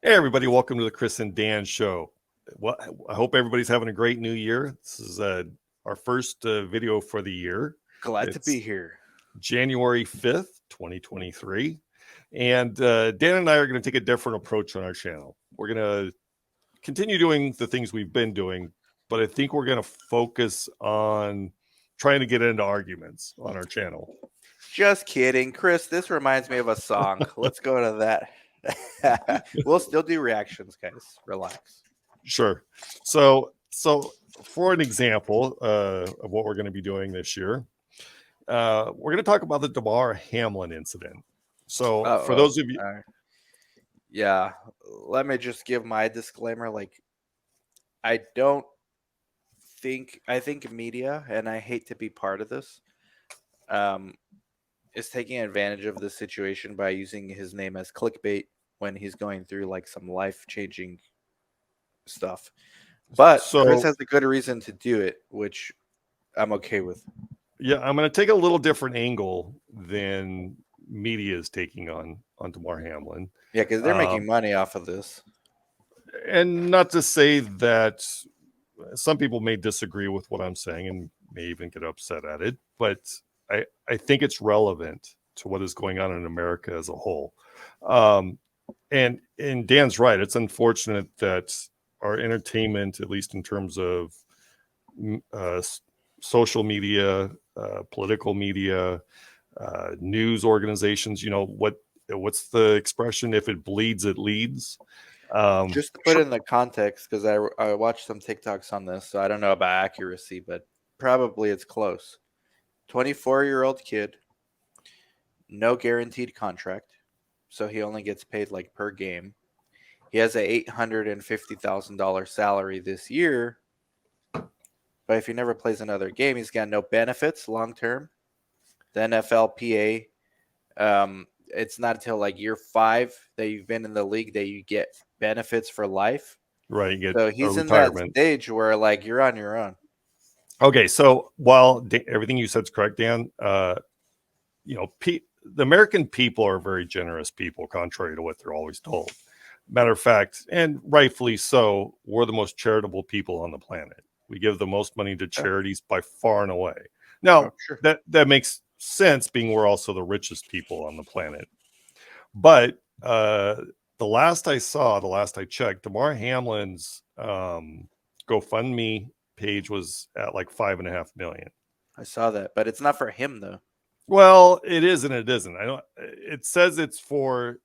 Hey, everybody, welcome to the Chris and Dan show. Well, I hope everybody's having a great new year. This is our first video for the year. Glad to be It's here. January 5th, 2023. And Dan and I are going to take a different approach on our channel. We're going to continue doing the things we've been doing, but I think we're going to focus on trying to get into arguments on our channel. Just kidding. Chris, this reminds me of a song. Let's go to that. We'll still do reactions, guys. Relax. Sure. So for an example of what we're going to be doing this year, we're going to talk about the Damar Hamlin incident. So for those of you, yeah, let me just give my disclaimer. I think media, and I hate to be part of this, is taking advantage of the situation by using his name as clickbait when he's going through like some life-changing stuff. But Chris has a good reason to do it, which I'm okay with. Yeah, I'm going to take a little different angle than media is taking on Damar Hamlin. Yeah, because they're making money off of this. And not to say that some people may disagree with what I'm saying and may even get upset at it, but I think it's relevant to what is going on in America as a whole. And Dan's right. It's unfortunate that our entertainment, at least in terms of social media, political media, news organizations, what's the expression? If it bleeds, it leads. Just to put it in the context, because I watched some TikToks on this, so I don't know about accuracy, but probably it's close. 24-year-old kid, no guaranteed contract, so he only gets paid like per game. He has a $850,000 salary this year, but if he never plays another game, he's got no benefits long term. The NFLPA, it's not until like year 5 that you've been in the league that you get benefits for life. Right. So he's in that stage where like you're on your own. Okay. So while everything you said is correct, Dan, the American people are very generous people, contrary to what they're always told. Matter of fact, and rightfully so, we're the most charitable people on the planet. We give the most money to charities by far and away. Now, that makes sense, being we're also the richest people on the planet. But the last I checked, Damar Hamlin's GoFundMe page was at like $5.5 million. I saw that, but it's not for him though. Well, it is and it isn't. It says it's for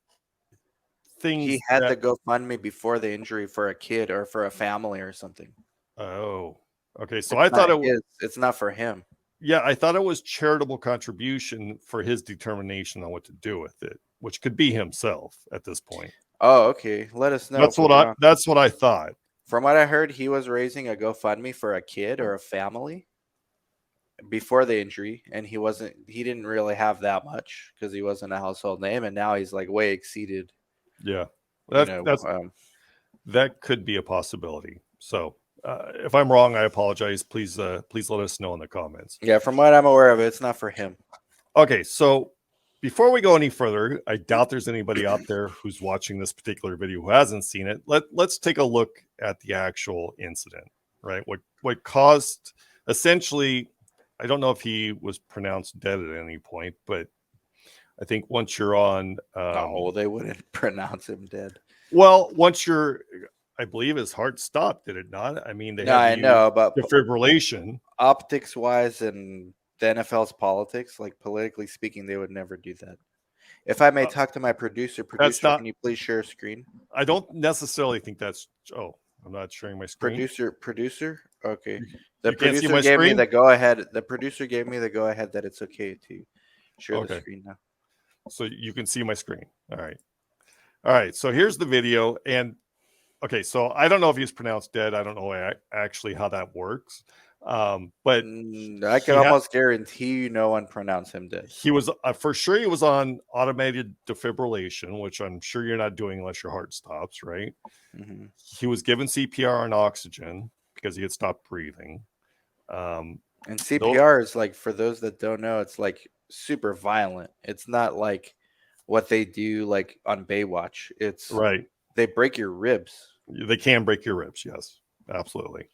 things. He had the GoFundMe before the injury for a kid or for a family or something. Oh, okay. So I thought it's not for him. Yeah, I thought it was charitable contribution for his determination on what to do with it, which could be himself at this point. Oh, okay. Let us know. That's what I thought. From what I heard, he was raising a GoFundMe for a kid or a family before the injury, and he didn't really have that much because he wasn't a household name, and now he's like way exceeded. Yeah, that could be a possibility. So if I'm wrong, I apologize. Please let us know in the comments. Yeah, from what I'm aware of, it's not for him. Okay, so before we go any further, I doubt there's anybody out there who's watching this particular video who hasn't seen it. Let's take a look at the actual incident, right? What caused, essentially, I don't know if he was pronounced dead at any point, but I think once you're on... no, they wouldn't pronounce him dead. Well, once you're... I believe his heart stopped, did it not? I mean, I know, but defibrillation. Optics-wise and the NFL's politics, like politically speaking, they would never do that. If I may talk to my producer, can you please share a screen? I don't necessarily think that's... Oh, I'm not sharing my screen. Producer? Okay. The producer gave me the go-ahead. The producer gave me the go-ahead that it's okay to share the screen now. So you can see my screen. All right. So here's the video. And okay, so I don't know if he's pronounced dead. I don't know actually how that works. But I can almost guarantee no one pronounced him dead. He was for sure he was on automated defibrillation, which I'm sure you're not doing unless your heart stops, right? Mm-hmm. He was given CPR and oxygen because he had stopped breathing. And CPR is like, for those that don't know, it's like super violent. It's not like what they do like on Baywatch. It's right. They break your ribs. They can break your ribs. Yes, absolutely.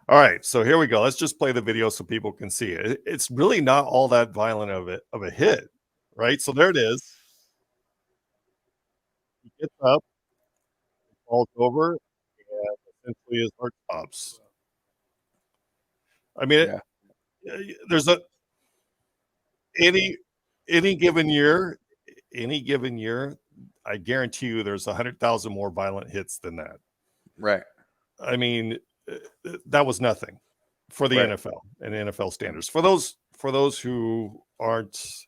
All right, so here we go. Let's just play the video so people can see it. It's really not all that violent of a hit, right? So there it is. He gets up, falls over, and essentially his heart stops. I mean, Yeah. there's a any any given year, any given year, I guarantee you, there's 100,000 more violent hits than that. Right. I mean, that was nothing for the Right. NFL and NFL standards. For those who aren't,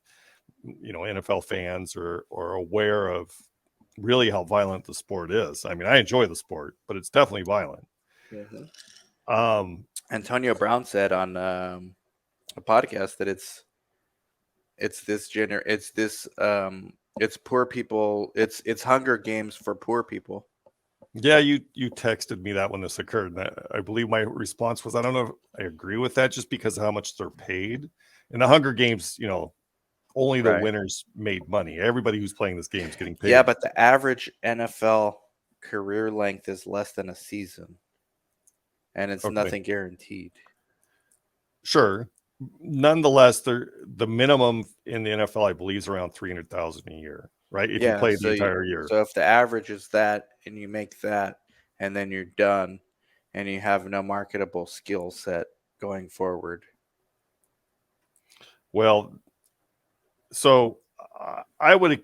NFL fans or aware of really how violent the sport is. I mean, I enjoy the sport, but it's definitely violent. Mhm. Um, Antonio Brown said on a podcast that it's poor people. It's Hunger Games for poor people. yeah, you texted me that when this occurred, and I believe my response was, I don't know if I agree with that, just because of how much they're paid. In the Hunger Games, only the Right. winners made money. Everybody who's playing this game is getting paid. Yeah, but the average NFL career length is less than a season, and it's Okay, nothing guaranteed. sure. Nonetheless, the minimum in the NFL, I believe, is around 300,000 a year, right? If you Yeah, play the entire year. so if the average is that and you make that and then you're done and you have no marketable skill set going forward. Well, so I would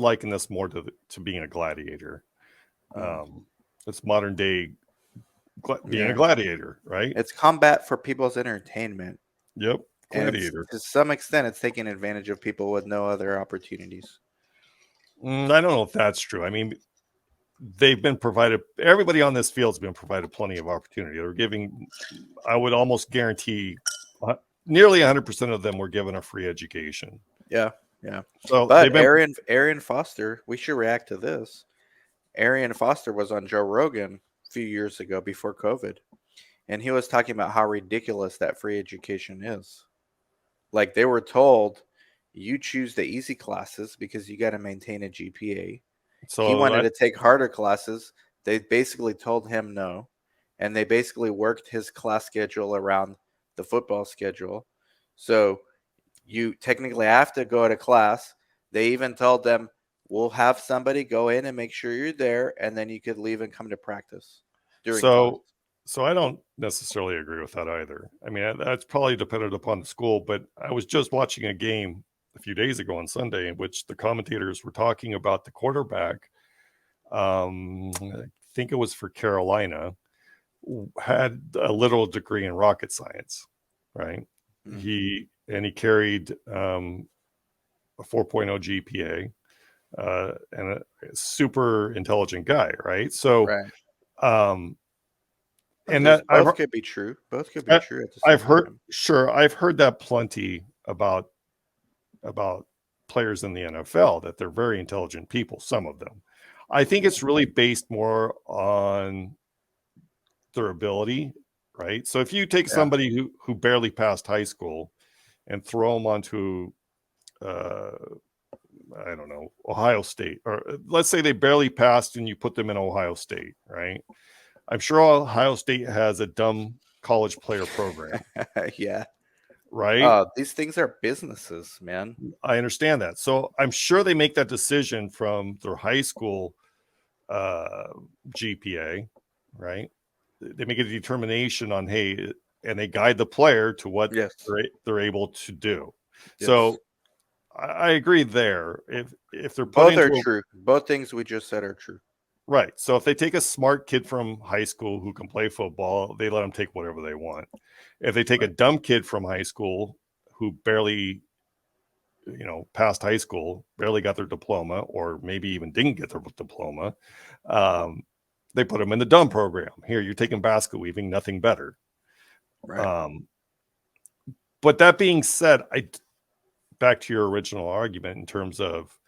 liken this more to being a gladiator. Mm, It's modern day being a yeah. gladiator, right? It's combat for people's entertainment. Yep, And it's gladiator. to some extent it's taking advantage of people with no other opportunities. I don't know if that's true. I mean, they've been provided. Everybody on this field's been provided plenty of opportunity. They're giving. I would almost guarantee, nearly 100% of them were given a free education. Yeah, yeah. So they've But been. Arian Foster, we should react to this. Arian Foster was on Joe Rogan a few years ago before COVID, and he was talking about how ridiculous that free education is. Like they were told, you choose the easy classes because you got to maintain a GPA. He So wanted to take harder classes. They basically told him no, and they basically worked his class schedule around the football schedule. So you technically have to go to class. They even told them, we'll have somebody go in and make sure you're there, and then you could leave and come to practice during class. So I don't necessarily agree with that either. I mean, that's probably dependent upon the school, but I was just watching a game a few days ago on Sunday in which the commentators were talking about the quarterback. I think it was for Carolina, had a little degree in rocket science, right? Mm, He carried a 4.0 GPA, and a super intelligent guy, right? So, right. um, and There's that both could be true. Both could be true at the I've same heard, time. sure, I've heard that plenty about players in the NFL, that they're very intelligent people, some of them. I think it's really based more on their ability, right? So if you take Yeah. somebody who barely passed high school and throw them onto uh, I don't know, Ohio State, or let's say they barely passed and you put them in Ohio State, right? I'm sure Ohio State has a dumb college player program, Yeah. right? These things are businesses, man. I understand that. So I'm sure they make that decision from their high school uh, GPA, right? They make a determination on, hey, and they guide the player to what Yes. they're able to do. Yes. So I agree there. If they're put Both are into a true. Both things we just said are true. right, so if they take a smart kid from high school who can play football, they let them take whatever they want. If they take a Right. dumb kid from high school who barely passed high school, barely got their diploma, or maybe even didn't get their diploma, um, they put them in the dumb program. Here, you're taking basket weaving, nothing better. Right. Um, but that being said, back to your original argument in terms of,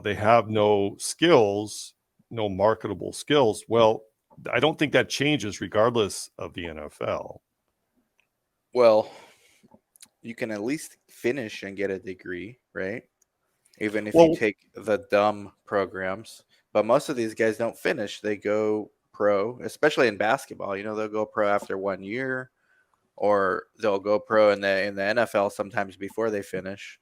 they have no skills, no marketable skills. Well, I don't think that changes regardless of the NFL. Well, you can at least finish and get a degree, right? Even if you Well, take the dumb programs. But most of these guys don't finish. They go pro, especially in basketball. They'll go pro after 1 year, or they'll go pro in the NFL sometimes before they finish.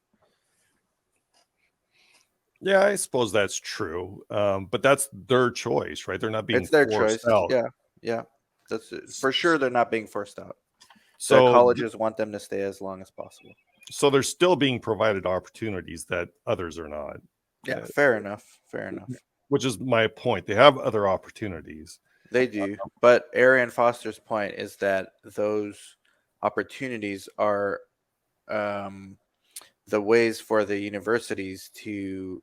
Yeah, I suppose that's true. But that's their choice, right? They're not being It's their forced choice. out. Yeah. That's for sure. They're not being forced out. The So, colleges want them to stay as long as possible. so they're still being provided opportunities that others are not. Yeah, Uh, fair enough. Fair enough. which is my point. They have other opportunities. They do. But Arian Foster's point is that those opportunities are um, the ways for the universities to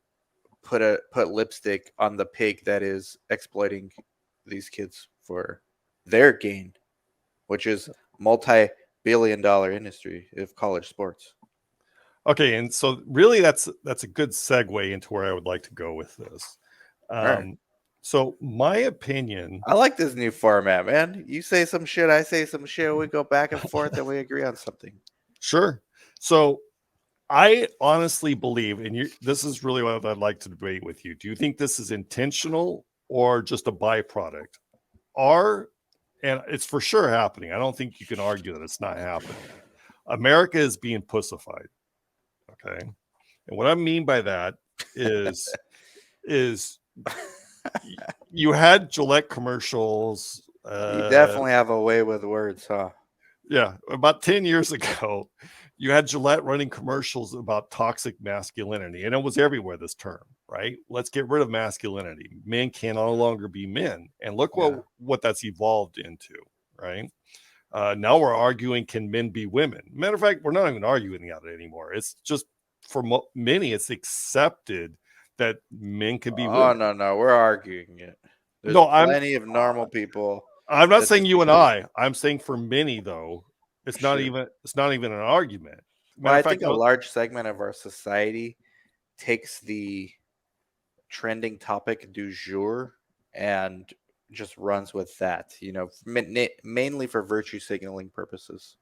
put lipstick on the pig that is exploiting these kids for their gain, which is multi-billion-dollar industry of college sports. Okay, and so really that's a good segue into where I would like to go with this. All right. So my opinion, I like this new format, man. You say some shit, I say some shit, we go back and forth and we agree on something. sure. So I honestly believe, and this is really what I'd like to debate with you. Do you think this is intentional or just a byproduct? And it's for sure happening. I don't think you can argue that it's not happening. America is being pussified. Okay. And what I mean by that is you had Gillette commercials. You definitely have a way with words, huh? Yeah, about 10 years ago, you had Gillette running commercials about toxic masculinity, and it was everywhere, this term, right? Let's get rid of masculinity. Men can no longer be men. And look what that's evolved into, right? Now we're arguing, can men be women? Matter of fact, we're not even arguing about it anymore. It's just for many, it's accepted that men can be women. No, we're arguing it. There's plenty of normal people. I'm not saying you and I'm saying for many though, it's not even an argument. Well, I think a large segment of our society takes the trending topic du jour and just runs with that, mainly for virtue signaling purposes.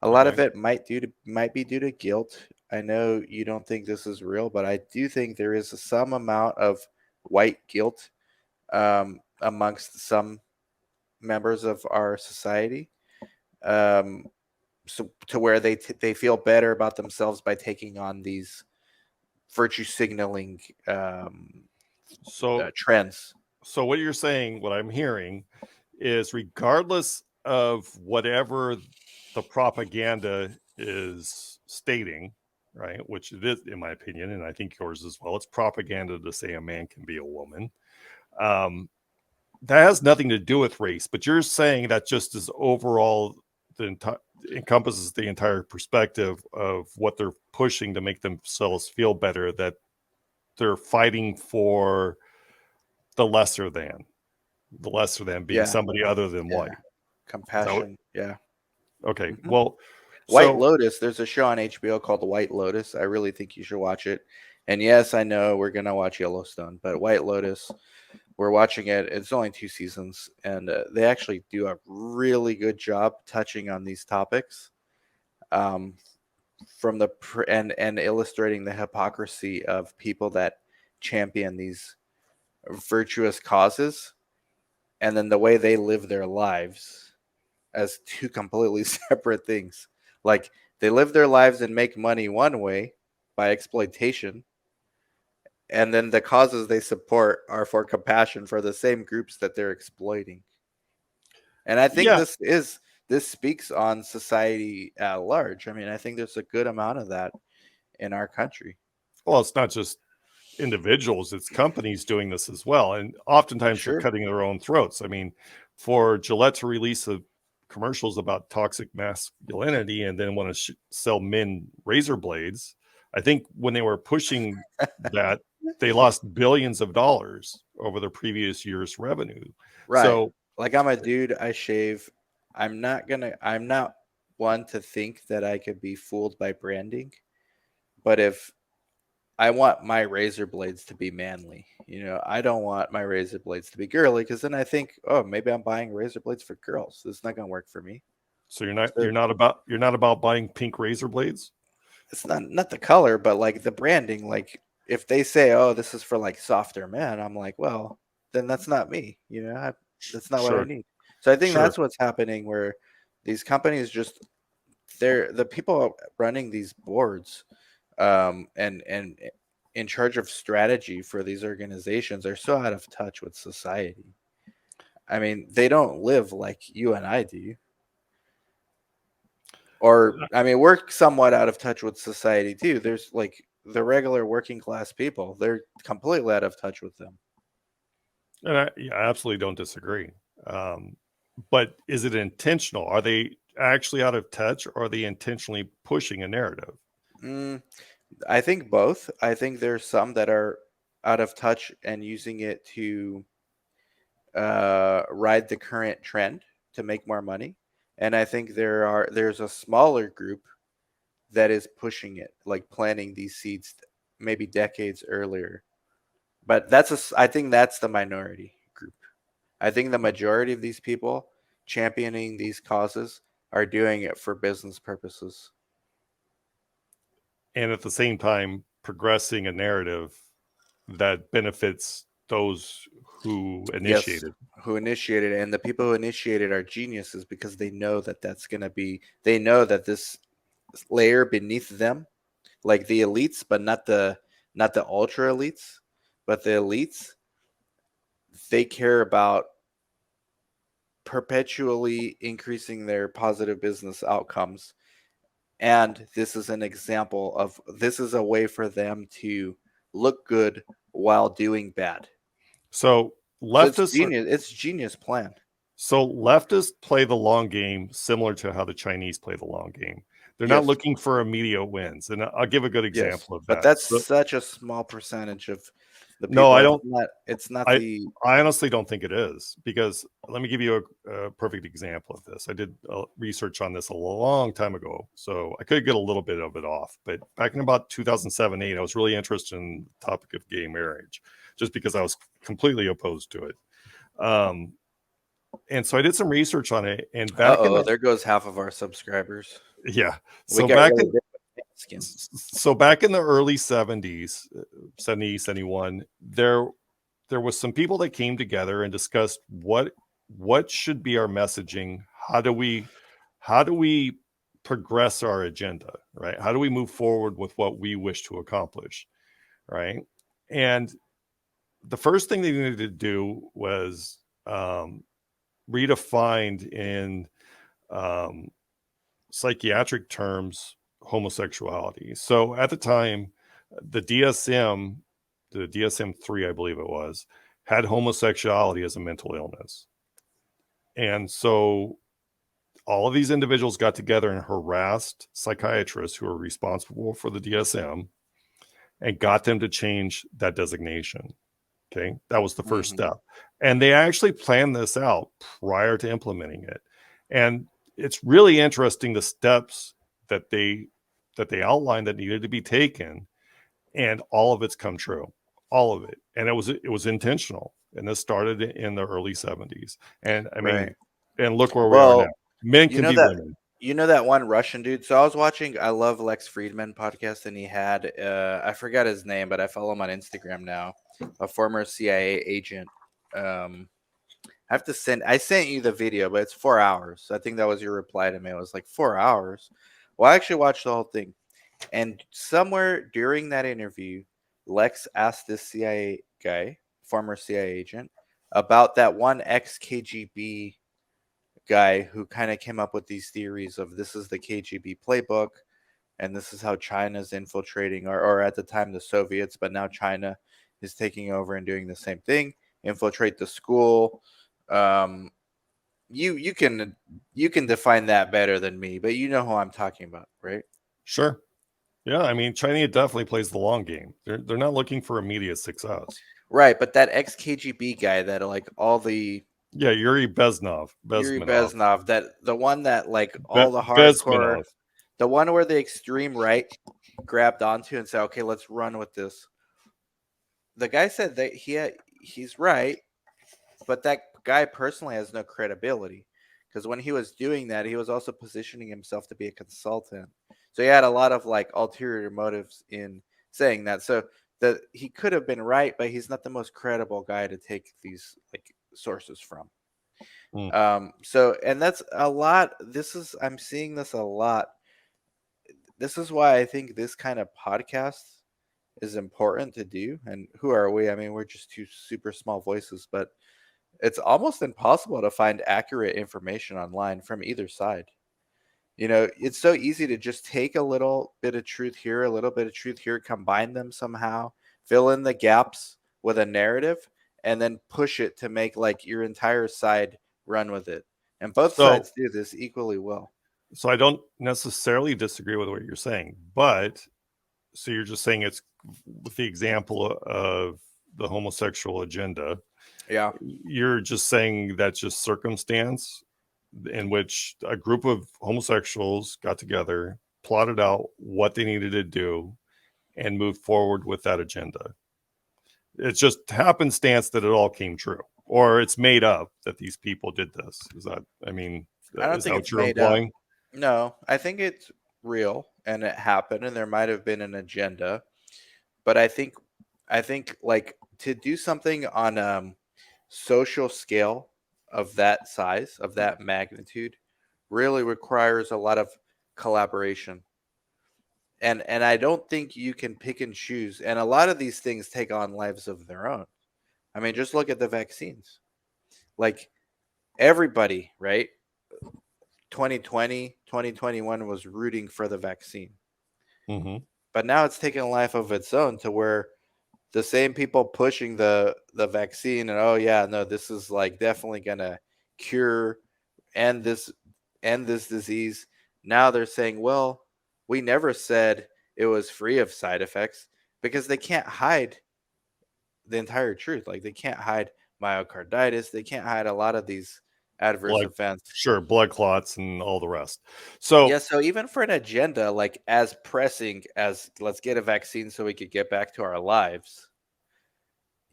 A lot of it might be due to guilt. I know you don't think this is real, but I do think there is some amount of white guilt amongst some members of our society, so to where they feel better about themselves by taking on these virtue signaling trends. So what you're saying, what I'm hearing, is regardless of whatever the propaganda is stating, right, which it is in my opinion, and I think yours as well, it's propaganda to say a man can be a woman. That has nothing to do with race, but you're saying that just is overall encompasses the entire perspective of what they're pushing to make themselves feel better, that they're fighting for the lesser than being somebody other than white. Compassion. Yeah. Okay. Mm-hmm. Well, White Lotus, there's a show on HBO called The White Lotus. I really think you should watch it. And yes, I know we're going to watch Yellowstone, but White Lotus, we're watching it. It's only 2 seasons, and they actually do a really good job touching on these topics, from the and illustrating the hypocrisy of people that champion these virtuous causes, and then the way they live their lives as two completely separate things. Like, they live their lives and make money one way by exploitation, and then the causes they support are for compassion for the same groups that they're exploiting. And I think this speaks on society at large. I mean, I think there's a good amount of that in our country. Well, it's not just individuals, it's companies doing this as well. And oftentimes they're cutting their own throats. I mean, for Gillette to release commercials about toxic masculinity and then want to sell men razor blades, I think when they were pushing that, they lost billions of dollars over the previous year's revenue. Right. So, like, I'm a dude, I shave. I'm not one to think that I could be fooled by branding. But if I want my razor blades to be manly, I don't want my razor blades to be girly, because then I think, oh, maybe I'm buying razor blades for girls. This is not going to work for me. So you're not about buying pink razor blades? It's not the color, but like the branding. Like, if they say, "Oh, this is for like softer men," I'm like, well, then that's not me. That's not what I Sure, need. So I think sure. that's what's happening, where these companies just they're the people running these boards, and in charge of strategy for these organizations are so out of touch with society. I mean, they don't live like you and I do. Or, I mean, we're somewhat out of touch with society too. There's like the regular working class people, they're completely out of touch with them. And yeah, I absolutely don't disagree. Um, but is it intentional? Are they actually out of touch, or are they intentionally pushing a narrative? Mm, I think both. I think there's some that are out of touch and using it to ride the current trend to make more money. And I think there's a smaller group that is pushing it, like planting these seeds maybe decades earlier. But I think that's the minority group. I think the majority of these people championing these causes are doing it for business purposes. And at the same time, progressing a narrative that benefits those who Yes, initiated. who initiated it, and the people who initiated are geniuses because they know that that's going to be, they know that this layer beneath them, like the elites, but not the ultra elites, but the elites, they care about perpetually increasing their positive business outcomes. And this is an example of, this is a way for them to look good while doing bad. So So it's leftists are genius. It's genius plan. So leftists play the long game similar to how the Chinese play the long game. They're not Yes. looking for immediate wins. And I'll give a good Yes. example of But that. that's So such a small percentage of the no, people. I It's don't not it's not I the I honestly don't think it is, because let me give you a perfect example of this. I did research on this a long time ago, so I could get a little bit of it off. But back in about 2007, 8, I was really interested in the topic of gay marriage, just because I was completely opposed to it. Um, and so I did some research on it. And back in Uh-oh, the there goes half of our subscribers. yeah, We so got back really in big with skin. so back in the early 70s, 70, 71, there was some people that came together and discussed what should be our messaging. How do we progress our agenda, right? How do we move forward with what we wish to accomplish, right? And the first thing they needed to do was redefined in um, psychiatric terms homosexuality. So at the time, the DSM, the DSM-3, I believe it was, had homosexuality as a mental illness. And so all of these individuals got together and harassed psychiatrists who were responsible for the DSM and got them to change that designation. Okay. That was the first Mhm. step. And they actually planned this out prior to implementing it. And it's really interesting the steps that they outlined that needed to be taken, and all of it's come true. All of it. And it was intentional. And this started in the early 70s. And I mean, Right. and look where we are now. Well, Men you can know be that women. you know that one Russian dude. So I was watching I love Lex Friedman podcast, and he had I forgot his name, but I follow him on Instagram now. A former CIA agent. I sent you the video, but it's 4 hours. I think that was your reply to me. It was like 4 hours. Well, I actually watched the whole thing. And somewhere during that interview, Lex asked this CIA guy, former CIA agent, about that one ex KGB guy who kind of came up with these theories of, this is the KGB playbook, and this is how China's infiltrating, or at the time the Soviets, but now China is taking over and doing the same thing, infiltrate the school. Um, you can define that better than me, but you know who I'm talking about, right? Sure. Yeah. I mean, China definitely plays the long game. They're not looking for immediate success. Right, but that ex KGB guy that like all the Yeah, Yuri Yuri Bezmenov, Beznov, that the one that like all the hardcore, Bezmenov. the one where the extreme right grabbed onto and said, "Okay, let's run with this." The guy said that he's right, but that guy personally has no credibility, because when he was doing that, he was also positioning himself to be a consultant. So he had a lot of like ulterior motives in saying that. So that he could have been right, but he's not the most credible guy to take these like sources from. So, and that's a lot. I'm seeing this a lot. This is why I think this kind of podcast is important to do. And who are we? I mean, we're just two super small voices, but it's almost impossible to find accurate information online from either side. It's so easy to just take a little bit of truth here, a little bit of truth here, combine them somehow, fill in the gaps with a narrative, and then push it to make like your entire side run with it. And both sides do this equally well. So I don't necessarily disagree with what you're saying, but so you're just saying it's with the example of the homosexual agenda. Yeah. You're just saying that's just circumstance in which a group of homosexuals got together, plotted out what they needed to do, and moved forward with that agenda. It's just happenstance that it all came true, or it's made up that these people did this. Is that, I mean, I don't is think that it's what you're made up. implying? No, I think it's real and it happened and there might have been an agenda. But I think like to do something on social scale of that size, of that magnitude, really requires a lot of collaboration. And I don't think you can pick and choose. And a lot of these things take on lives of their own. I mean, just look at the vaccines. Like everybody, right? 2020, 2021 was rooting for the vaccine. Mm-hmm. But now it's taken a life of its own to where the same people pushing the vaccine and oh yeah, no, this is like definitely gonna cure end this disease. Now they're saying, well, we never said it was free of side effects because they can't hide the entire truth. Like they can't hide myocarditis, they can't hide a lot of these adverse events. Sure, blood clots and all the rest. So yeah, so even for an agenda like as pressing as let's get a vaccine so we could get back to our lives,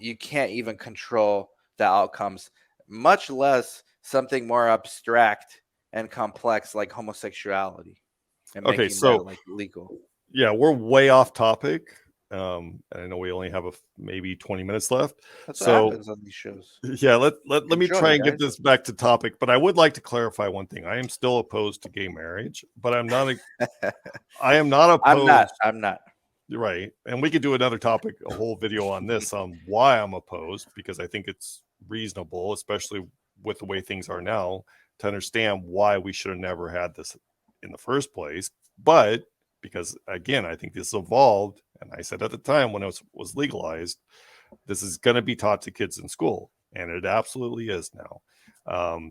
you can't even control the outcomes, much less something more abstract and complex like homosexuality and okay, making that like legal. Yeah, we're way off topic. And I know we only have maybe 20 minutes left. That's what happens on these shows. Yeah, let me try and get this back to topic, but I would like to clarify one thing. I am still opposed to gay marriage, but I'm not I am not opposed. I'm not. Right. And we could do another topic, a whole video on this, on why I'm opposed, because I think it's reasonable, especially with the way things are now, to understand why we should have never had this in the first place. But because again, I think this evolved, and I said at the time when it was legalized, this is going to be taught to kids in school, and it absolutely is now.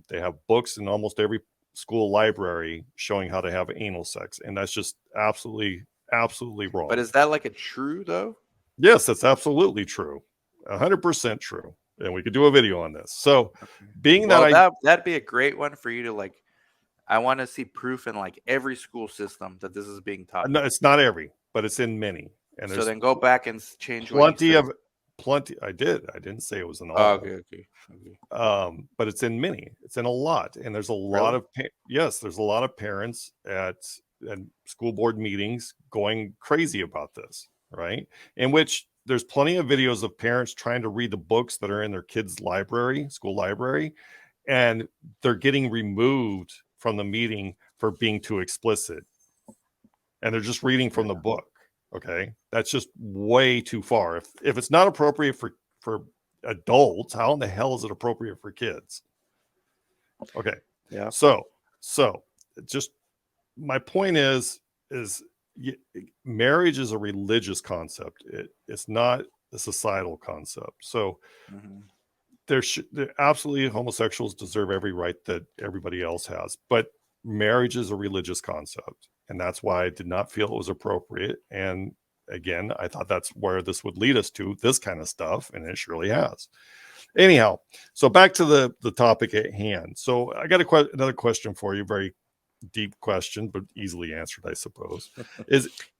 They have books in almost every school library showing how to have anal sex, and that's just absolutely wrong. But is that like a true though? Yes, that's absolutely true, 100% true, and we could do a video on this. So, that'd be a great one for you to like. I want to see proof in like every school system that this is being taught. No, it's not every, but it's in many. And so then go back and change plenty. I didn't say it was in all. Oh, okay. But it's in many. It's in a lot, and there's a lot of there's a lot of parents at school board meetings going crazy about this, right? In which there's plenty of videos of parents trying to read the books that are in their kids' school library, and they're getting removed from the meeting for being too explicit, and they're just reading from the book. Okay, that's just way too far. If it's not appropriate for adults, how in the hell is it appropriate for kids? Okay, yeah. So just my point is marriage is a religious concept. It's not a societal concept. So absolutely, homosexuals deserve every right that everybody else has, but marriage is a religious concept, and that's why I did not feel it was appropriate. And again, I thought that's where this would lead us to, this kind of stuff, and it surely has. Anyhow, so back to the topic at hand. So I got another question for you, very deep question, but easily answered, I suppose.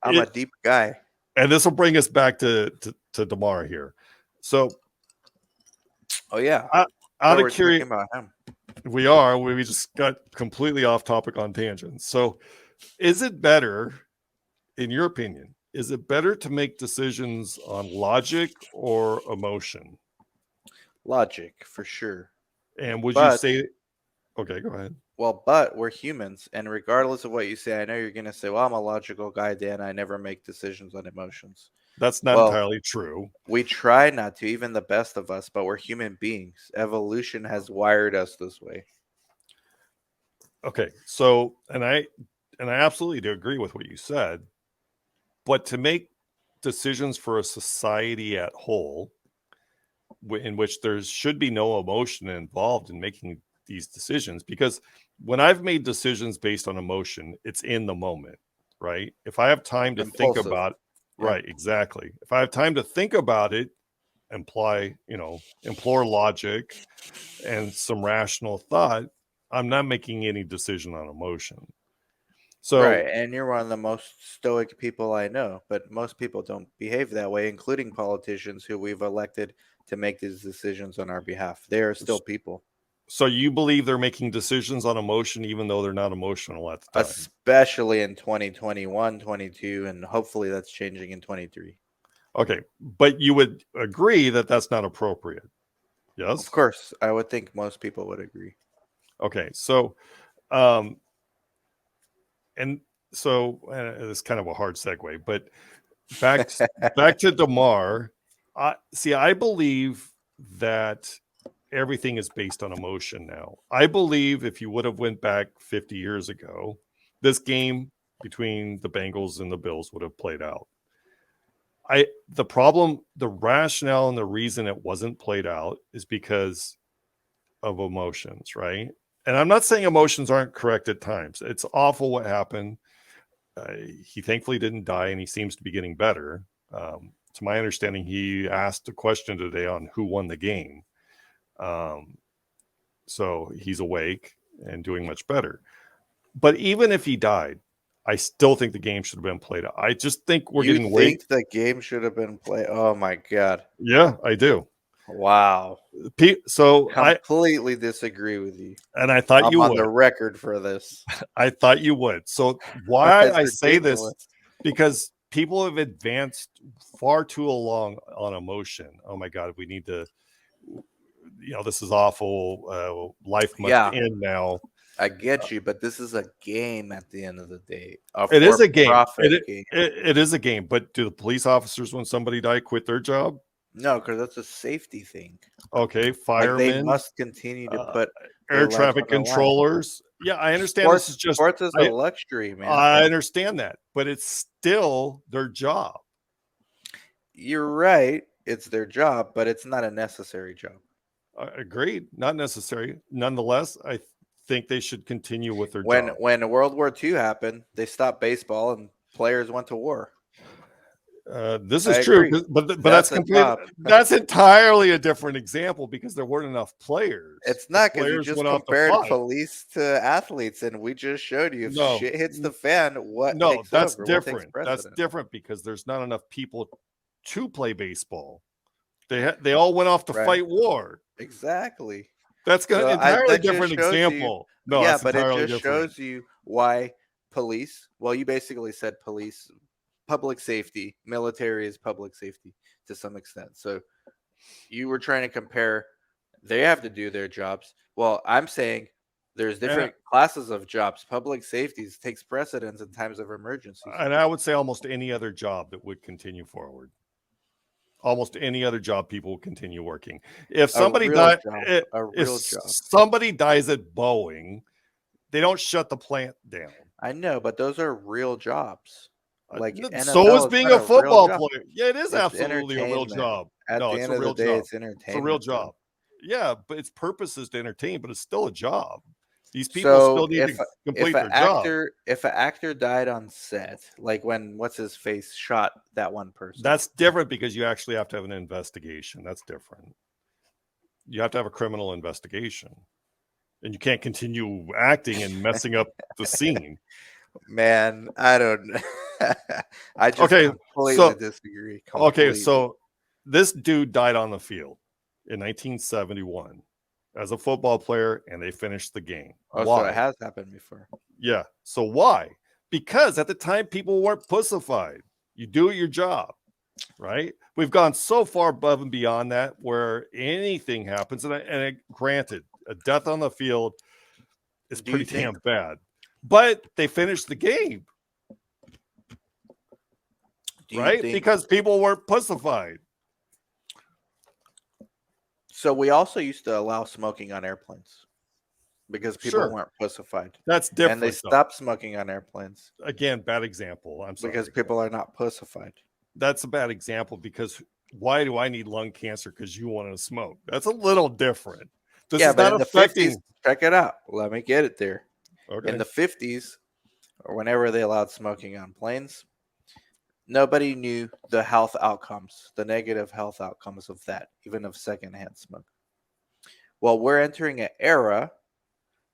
I'm a deep guy, and this will bring us back to Damar here. So, out of curiosity, about him. We just got completely off topic on tangents. So, is it better, in your opinion, is it better to make decisions on logic or emotion? Logic for sure. And would you But say, okay, go ahead. but we're humans, and regardless of what you say, I know you're gonna say, "Well, I'm a logical guy, Dan. I never make decisions on emotions." That's not Well, entirely true. we try not to, even the best of us, but we're human beings. Evolution has wired us this way. Okay, so and I absolutely do agree with what you said, but to make decisions for a society at whole, in which there should be no emotion involved in making these decisions, because when I've made decisions based on emotion, it's in the moment, right? If I have time to think Impulsive. about, Yeah. right, exactly. If I have time to think about it, implore logic and some rational thought, I'm not making any decision on emotion. Right, So, and you're one of the most stoic people I know, but most people don't behave that way, including politicians who we've elected to make these decisions on our behalf. They are still people, so you believe they're making decisions on emotion, even though they're not emotional at the time. especially in 2021, 22, and hopefully that's changing in 23. Okay, but you would agree that that's not appropriate. Of Yes. course, I would think most people would agree. Okay. So, um, and so it's kind of a hard segue, but back back to Damar. I believe that everything is based on emotion now. I believe if you would have went back 50 years ago, this game between the Bengals and the Bills would have played out. The rationale and the reason it wasn't played out is because of emotions, right? And I'm not saying emotions aren't correct at times. It's awful what happened. He thankfully didn't die, and he seems to be getting better. To my understanding, he asked a question today on who won the game. Um, so he's awake and doing much better. But even if he died, I still think the game should have been played out. I just think we're You getting way. think the game should have been played? Oh my god! Yeah, I do. Wow, So completely disagree with you. I thought I'm you on the would. record for this. I thought you would. So why That's I say this, ridiculous. because people have advanced far too long on emotion. Oh my God, we need to, this is awful. Life must Yeah, end now. I get you, but this is a game at the end of the day, a It is a game. for-profit game. It is a game. But do the police officers, when somebody die, quit their job? No, because that's a safety thing. Okay, Like they firemen, must continue to uh, put their air life on traffic the line. controllers. Yeah, I understand. This is just Sports is a luxury, man. I understand that, but it's still their job. You're right. It's their job, but it's not a necessary job. Agreed. Not necessary. Nonetheless, I think they should continue with their When job. when World War II happened, they stopped baseball and players went to war. This I is true, agree. but that's That's a complete. job. That's entirely a different example because there weren't enough players. It's The not because you players just went off to compared fight. police to athletes, and we just showed you if No, shit hits the fan, what no, takes that's over? What takes different. That's precedent? different because there's not enough people to play baseball. They all went off to Right. fight war. Exactly. That's an So entirely that just different shows you, example. No, yeah, that's but it entirely just different. shows you why police, well, you basically said police, public safety, military is public safety to some extent. So you were trying to compare, they have to do their jobs. Well, I'm saying there's And different classes of jobs. Public safety takes precedence in times of emergencies. I would say almost any other job that would continue forward. Almost any other job, people will continue working. If A somebody real died, job, a if real job. somebody dies at Boeing, they don't shut the plant down. I know, but those are real jobs. Like So is NFL is being not a a real football job. player. Yeah, it is It's absolutely a real entertainment. job. At No, the it's end a of the real day, job. it's It's a real entertainment, though. job. Yeah, but its purpose is to entertain, but it's still a job. These people So still need to if complete an their job. actor died on set, like when what's his face shot that one person. That's different because you actually have to have an investigation. That's different. You have to have a criminal investigation. And you can't continue acting and messing up the scene. Man, I don't I just Okay, completely so disagree. okay, Completely. so this dude died on the field in 1971 as a football player, and they finished the game. Oh, so Why? it has happened before. Yeah. So why? Because at the time people weren't pussified. You do your job, right? We've gone so far above and beyond that where anything happens, granted, a death on the field is Do you pretty think? damn bad, but they finished the game, Do you right? think? Because people weren't pussified. So we also used to allow smoking on airplanes because people Sure, weren't pussified, that's and they different though. stopped smoking on airplanes Again, bad example. I'm sorry. because people are not pussified. That's a bad example because why do I need lung cancer because you want to smoke? That's a little different. This Yeah, is but not in the 50s, affecting. check it out. Let me get it there. In Okay. the 50s, or whenever they allowed smoking on planes, nobody knew the health outcomes, the negative health outcomes of that, even of secondhand smoke. Well, we're entering an era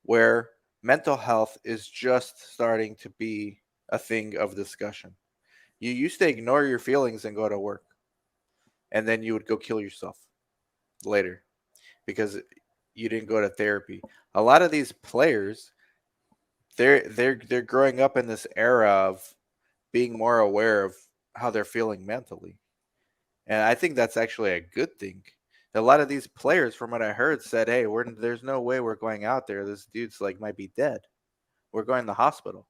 where mental health is just starting to be a thing of discussion. You used to ignore your feelings and go to work, and then you would go kill yourself later because you didn't go to therapy. A lot of these players, they're growing up in this era of being more aware of how they're feeling mentally. And I think that's actually a good thing. A lot of these players, from what I heard, said, "Hey, there's no way we're going out there. This dude's like might be dead. We're going to the hospital."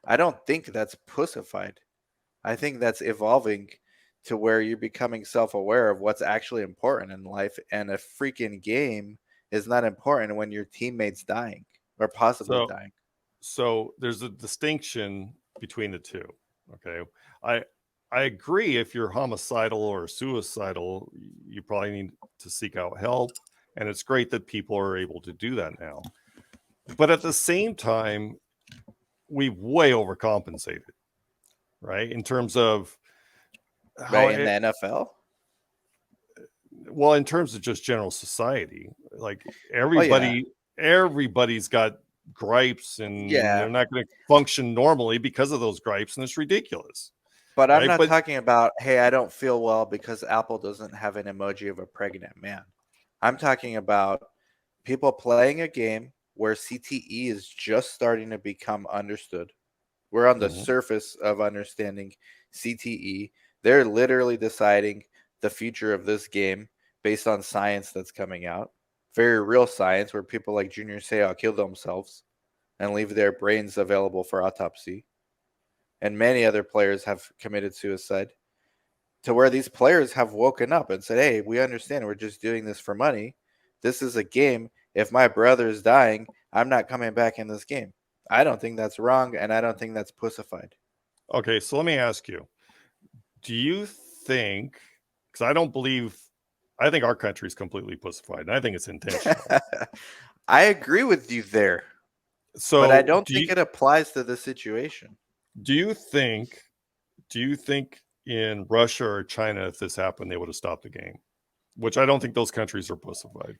I don't think that's pussified. I think that's evolving to where you're becoming self-aware of what's actually important in life, and a freaking game is not important when your teammate's dying or possibly So dying. so there's a distinction between the two. Okay. I I agree if you're homicidal or suicidal, you probably need to seek out help. And it's great that people are able to do that now. But at the same time, we've way overcompensated, right? In terms of how Right in the it, NFL? well, in terms of just general society, like Oh yeah. everybody's got gripes and Yeah. they're not going to function normally because of those gripes. And it's ridiculous, But I'm right? not But talking about, hey, I don't feel well because Apple doesn't have an emoji of a pregnant man. I'm talking about people playing a game where CTE is just starting to become understood. We're on the mhm. surface of understanding CTE. They're literally deciding the future of this game based on science that's coming out. Very real science where people like Junior Seau kill themselves and leave their brains available for autopsy. And many other players have committed suicide, to where these players have woken up and said, "Hey, we understand we're just doing this for money. This is a game. If my brother is dying, I'm not coming back in this game." I don't think that's wrong, and I don't think that's pussified. Okay, so let me ask you: do you think? Because I don't believe, I think our country is completely pussified, and I think it's intentional. I agree with you there, but I So, don't think it applies to the situation. do you think do you think in Russia or China, if this happened, they would have stopped the game? Which I don't think those countries are pussified.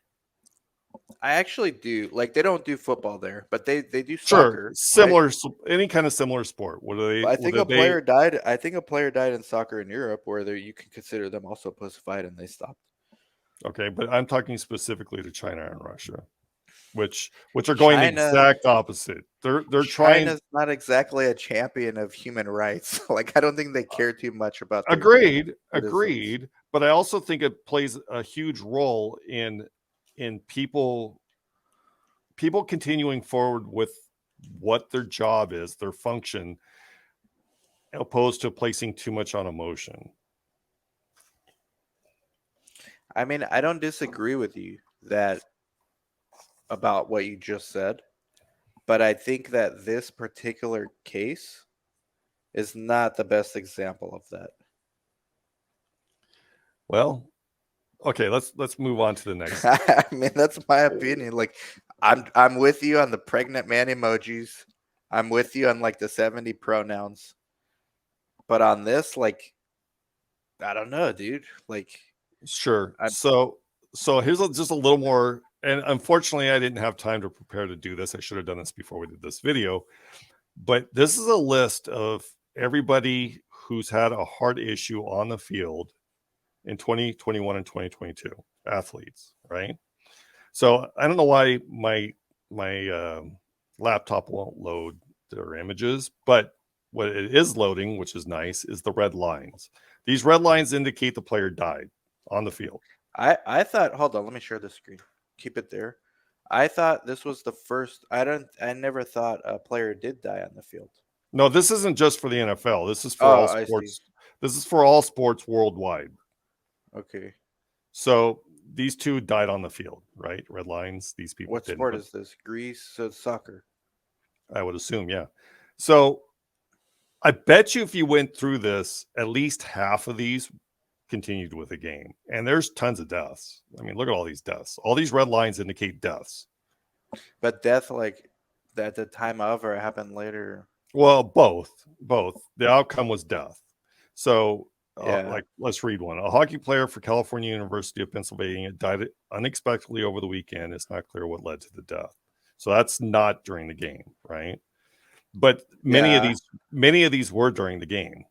I actually do. Like, they don't do football there, but they do Sure, soccer, right? similar, any kind of similar sport. What are they? I What think are a they? player died. I think a player died in soccer in Europe, where you can consider them also pussified, and they stopped. Okay, but I'm talking specifically to China and Russia, which are going the China exact opposite. They're trying. China's not exactly a champion of human rights. Like, I don't think they care too much about their Agreed, citizens. agreed. But I also think it plays a huge role in people continuing forward with what their job is, their function, opposed to placing too much on emotion. I mean, I don't disagree with you that about what you just said, but I think that this particular case is not the best example of that. Well, okay, let's move on to the next. I mean, that's my opinion. Like, I'm with you on the pregnant man emojis. I'm with you on like the 70 pronouns. But on this, like, I don't know, dude. Like, Sure. I So here's just a little more. And unfortunately, I didn't have time to prepare to do this. I should have done this before we did this video. But this is a list of everybody who's had a heart issue on the field in 2021 and 2022, athletes, right? So I don't know why my laptop won't load their images, but what it is loading, which is nice, is the red lines. These red lines indicate the player died on the field. I thought. Hold on, let me share the screen. Keep it there. I thought this was the first. I never thought a player did die on the field. No, this isn't just for the NFL. This is for Oh, all I see. sports. This is for all sports worldwide. Okay. So these two died on the field, right? Red lines. These people What didn't. sport is this? Greece. So it's soccer. I would assume, yeah. So I bet you if you went through this, at least half of these continued with the game. And there's tons of deaths. I mean, look at all these deaths. All these red lines indicate deaths. But death, like at the time of, or it happened later. Well, both. The outcome was death. So, Yeah. let's read one. A hockey player for California University of Pennsylvania died unexpectedly over the weekend. It's not clear what led to the death. So that's not during the game, right? But many Yeah. of these were during the game.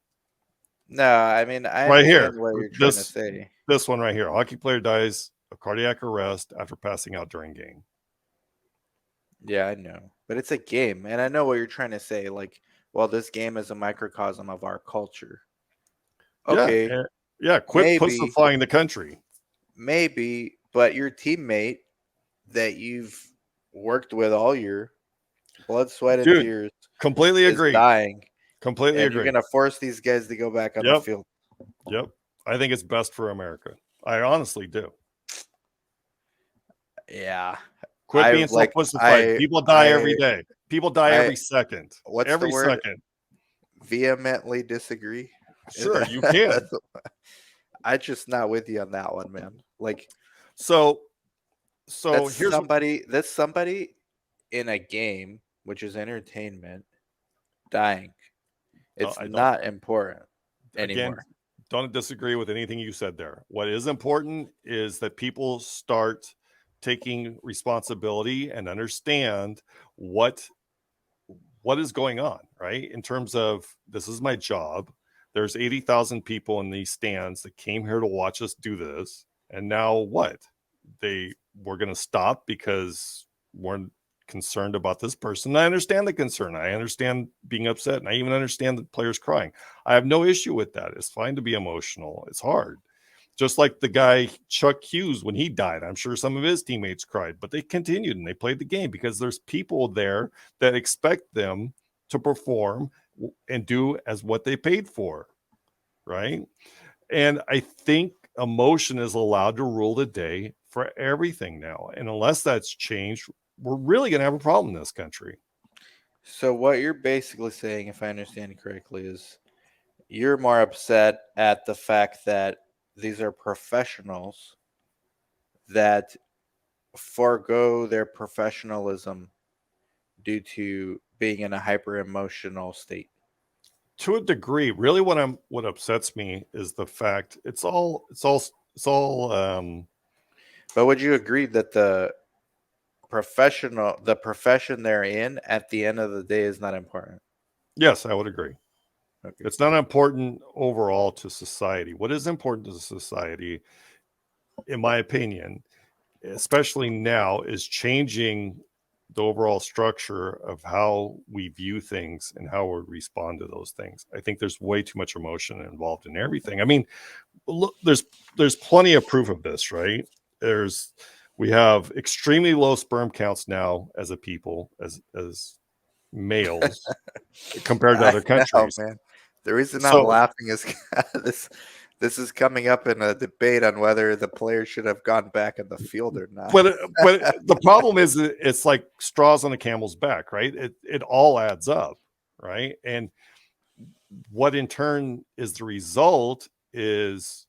No, I mean I Right here, understand what you're trying to say. this one right here. A hockey player dies of cardiac arrest after passing out during game. Yeah, I know. But it's a game, and I know what you're trying to say. Like, well, this game is a microcosm of our culture. Okay, Yeah. Quit maybe, pussifying the country. maybe, but your teammate that you've worked with all your blood, sweat, and Dude, tears completely is agree. dying, Completely and you're agree. gonna force these guys to go back on the Yep. field. Yep. I think it's best for America. I honestly do. Yeah, Quit being so pussified. People die every day. People die I. every second. What's the Every word? second. Vehemently disagree. Sure, you can. I just not with you on that one, man. Like, So that's here's somebody in a game, which is entertainment, dying. It's I don't not important again anymore. don't disagree with anything you said there. What is important is that people start taking responsibility and understand what is going on, right? In terms of this is my job. There's 80,000 people in these stands that came here to watch us do this. And now what? We're going to stop because we're concerned about this person. I understand the concern. I understand being upset. And I even understand the players crying. I have no issue with that. It's fine to be emotional. It's hard. Just like the guy Chuck Hughes when he died, I'm sure some of his teammates cried, but they continued and they played the game because there's people there that expect them to perform and do as what they paid for, right? And I think emotion is allowed to rule the day for everything now. And unless that's changed, we're really going to have a problem in this country. So what you're basically saying, if I understand correctly, is you're more upset at the fact that these are professionals that forego their professionalism due to being in a hyper emotional state. To a degree, really what upsets me is the fact But would you agree that the profession they're in at the end of the day is not important? yes, I would agree. Okay. It's not important overall to society. What is important to society, in my opinion, especially now, is changing the overall structure of how we view things and how we respond to those things. I think there's way too much emotion involved in everything. I mean, look, there's plenty of proof of this, right? We have extremely low sperm counts now as a people, as males, compared to I other know, countries. man. The reason I'm So laughing is this. This is coming up in a debate on whether the player should have gone back in the field or not. but the problem is it's like straws on a camel's back, right? It all adds up, right? And what in turn is the result is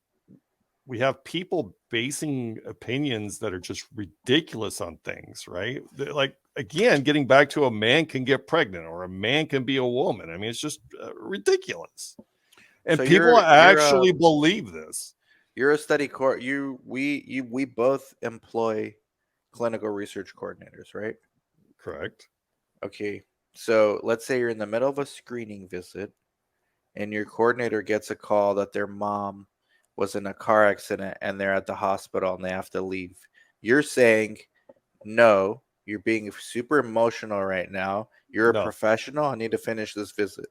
we have people basing opinions that are just ridiculous on things, right? Like, again, getting back to a man can get pregnant or a man can be a woman. I mean, it's just ridiculous. And So people you're actually believe this. you're a study court. We both employ clinical research coordinators, right? Correct. Okay. So let's say you're in the middle of a screening visit and your coordinator gets a call that their mom was in a car accident and they're at the hospital and they have to leave. You're saying, no, you're being super emotional right now. You're a No, professional. I need to finish this visit.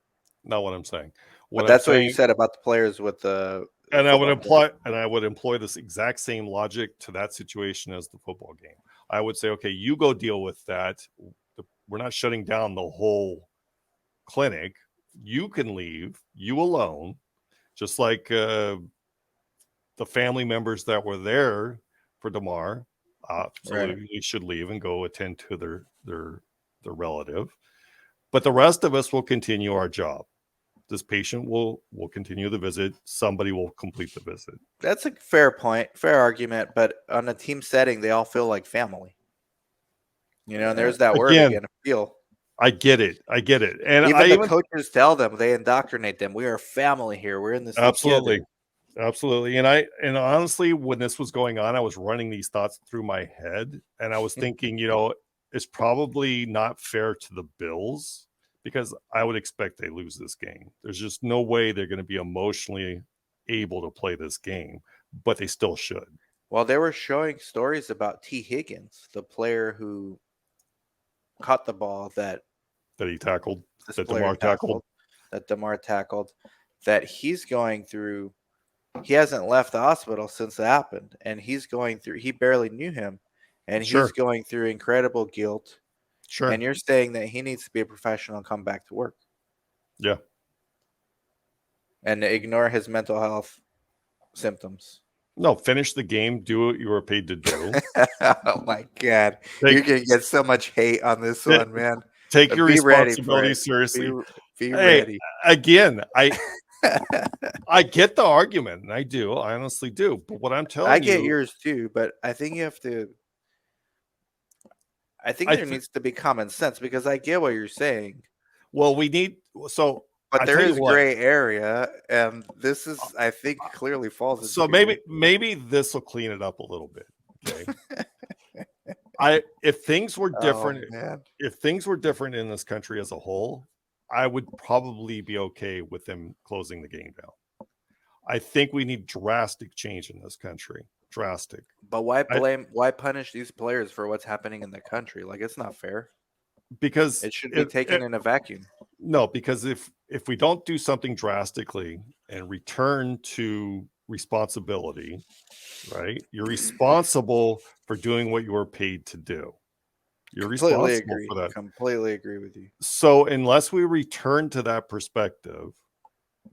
Not what I'm saying. But What I'm that's what you saying, said about the players with the and football players. I would employ this exact same logic to that situation as the football game. I would say, okay, you go deal with that. We're not shutting down the whole clinic. You can leave, you alone, just like the family members that were there for Damar Right. absolutely should leave and go attend to their relative. But the rest of us will continue our job. This patient will continue the visit. Somebody will complete the visit. That's a fair point, fair argument. But on a team setting, they all feel like family. And there's that word Again, again, feel. I get it. And I Even the even coaches tell them, they indoctrinate them. We are family here. We're in this absolutely, together. absolutely. And honestly, when this was going on, I was running these thoughts through my head, and I was thinking, it's probably not fair to the Bills because I would expect they lose this game. There's just no way they're going to be emotionally able to play this game, but they still should. Well, they were showing stories about T. Higgins, the player who caught the ball that That he tackled, this that player Damar tackled. that Damar tackled, that he's going through. He hasn't left the hospital since it happened, and he's going through. He barely knew him, and he's Sure, going through incredible guilt. And sure. you're saying that he needs to be a professional and come back to work Yeah. and ignore his mental health symptoms. No, finish the game, do what you were paid to do. Oh my God. You're Take going to get so much hate on this one, man. take your Be ready for responsibility it. Be, seriously. be Hey, ready. again, I get the argument, and I do. I honestly do. But what I'm I telling get you, yours too, but I think you have to. I think I there th- needs to be common sense because I get what you're saying, well, we need. So but I there tell you is what. gray area, and this is, I think, clearly falls into So gray. maybe this will clean it up a little bit. Okay. I if things were Oh different, man, if things were different in this country as a whole, I would probably be okay with them closing the game down. I think we need drastic change in this country. Drastic. but why I blame? Why punish these players for what's happening in the country? Like it's not fair. because It should be it, taken in a vacuum. no, because if we don't do something drastically and return to responsibility, right? You're responsible for doing what you were paid to do. You're Completely responsible agree. for that. Completely agree with you. So unless we return to that perspective,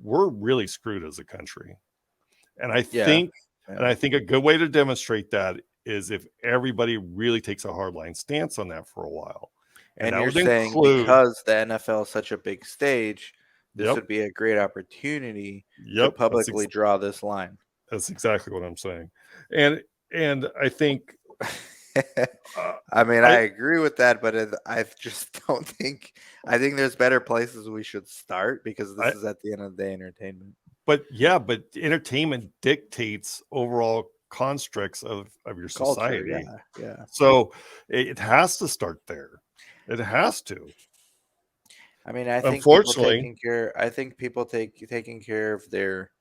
we're really screwed as a country. And I Yeah. think Yeah. and I think a good way to demonstrate that is if everybody really takes a hardline stance on that for a while. And And that you're would saying include, because the NFL is such a big stage, this yep, would be a great opportunity to yep, publicly draw this line. that's exactly what I'm saying. And I think uh, I mean, I I agree with that, but I just don't think. I think there's better places we should start because this I is at the end of the day entertainment but yeah, but entertainment dictates overall constructs of your culture. society. Yeah, yeah. So it has to start there. It has to. I mean, I think people Unfortunately, taking care. I think people taking care of their.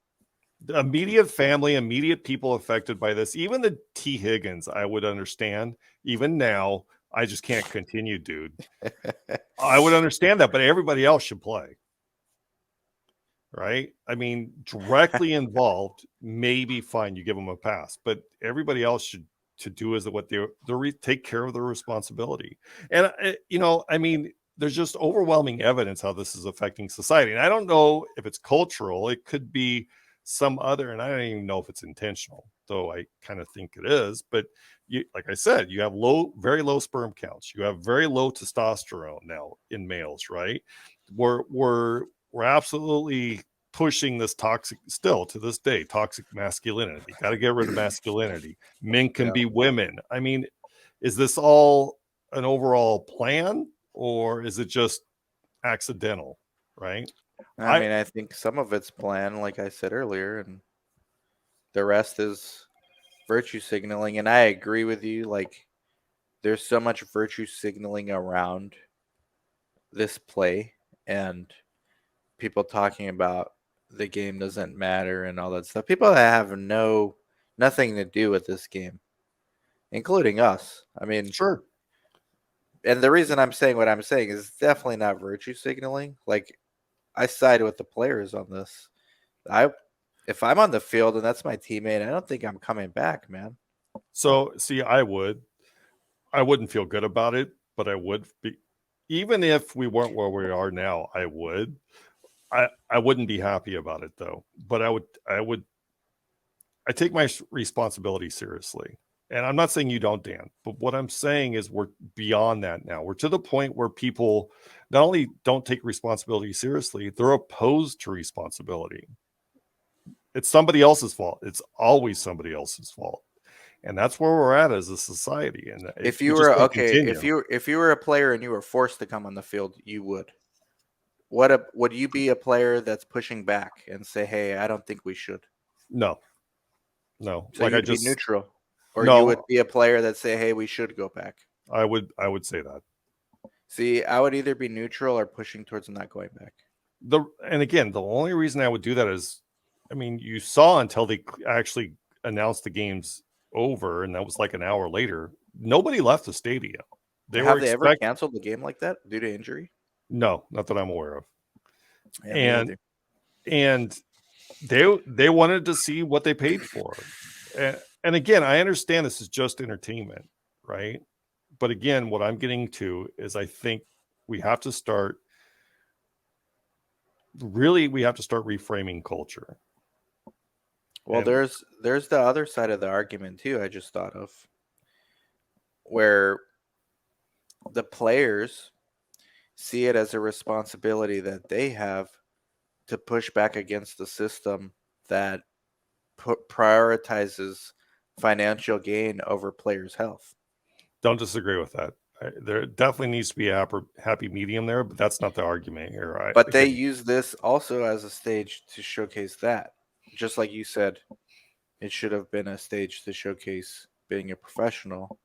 the immediate family, immediate people affected by this, even the T. Higgins, I would understand. Even now, I just can't continue, dude. I would understand that, but everybody else should play. Right? I mean, directly involved, maybe fine, you give them a pass, but everybody else should to do is what they take care of their responsibility. And I mean, there's just overwhelming evidence how this is affecting society. And I don't know if it's cultural, it could be some other, and I don't even know if it's intentional, though I kind of think it is. But like I said, you have very low sperm counts, you have very low testosterone now in males, right? We're absolutely pushing this toxic, still to this day, toxic masculinity. Got to get rid of masculinity. Men can Yeah. be women. I mean, is this all an overall plan or is it just accidental? Right. I I mean, I think some of it's planned, like I said earlier, and the rest is virtue signaling. And I agree with you. Like, there's so much virtue signaling around this play, and people talking about the game doesn't matter and all that stuff. People that have nothing to do with this game, including us. I mean, sure. and the reason I'm saying what I'm saying is definitely not virtue signaling. Like, I side with the players on this. If I'm on the field and that's my teammate, I don't think I'm coming back, man. So see, I wouldn't feel good about it, but I would be, even if we weren't where we are now, I would. I wouldn't be happy about it though, but I take my responsibility seriously. And I'm not saying you don't, Dan, but what I'm saying is we're beyond that now. We're to the point where people not only don't take responsibility seriously, they're opposed to responsibility. It's somebody else's fault. It's always somebody else's fault. And that's where we're at as a society. And If we you just were can't okay, continue. if you were a player and you were forced to come on the field, you would. Would you be a player that's pushing back and say, "Hey, I don't think we should"? No, So like I you'd be just, neutral, or you would no, be a player that say, "Hey, we should go back." I would say that. See, I would either be neutral or pushing towards not going back. And again, the only reason I would do that is, I mean, you saw until they actually announced the game's over, and that was like an hour later. Nobody left the stadium. They were Have they ever expect canceled the game like that due to injury? no, not that I'm aware of. Yeah, me And either. and they wanted to see what they paid for. And again, I understand this is just entertainment, right? But again, what I'm getting to is I think we have to start we have to start reframing culture. Well, And there's the other side of the argument too. I just thought of where the players see it as a responsibility that they have to push back against the system that prioritizes financial gain over players' health. don't disagree with that. There definitely needs to be a happy medium there, but that's not the argument here. But they Again, use this also as a stage to showcase that. Just like you said, it should have been a stage to showcase being a professional.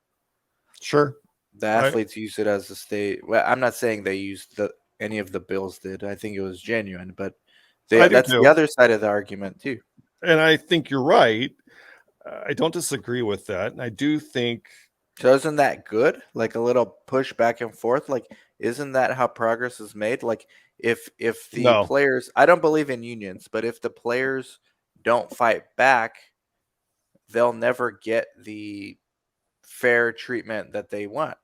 sure, The I athletes use it as a stage. Well, I'm not saying they used any of the Bills did. I think it was genuine, but I do that's the too, other side of the argument too. and I think you're right. I don't disagree with that, and I do think So isn't that good? Like a little push back and forth. Like, isn't that how progress is made? Like, if the no. players, I don't believe in unions, but if the players don't fight back, they'll never get the fair treatment that they want.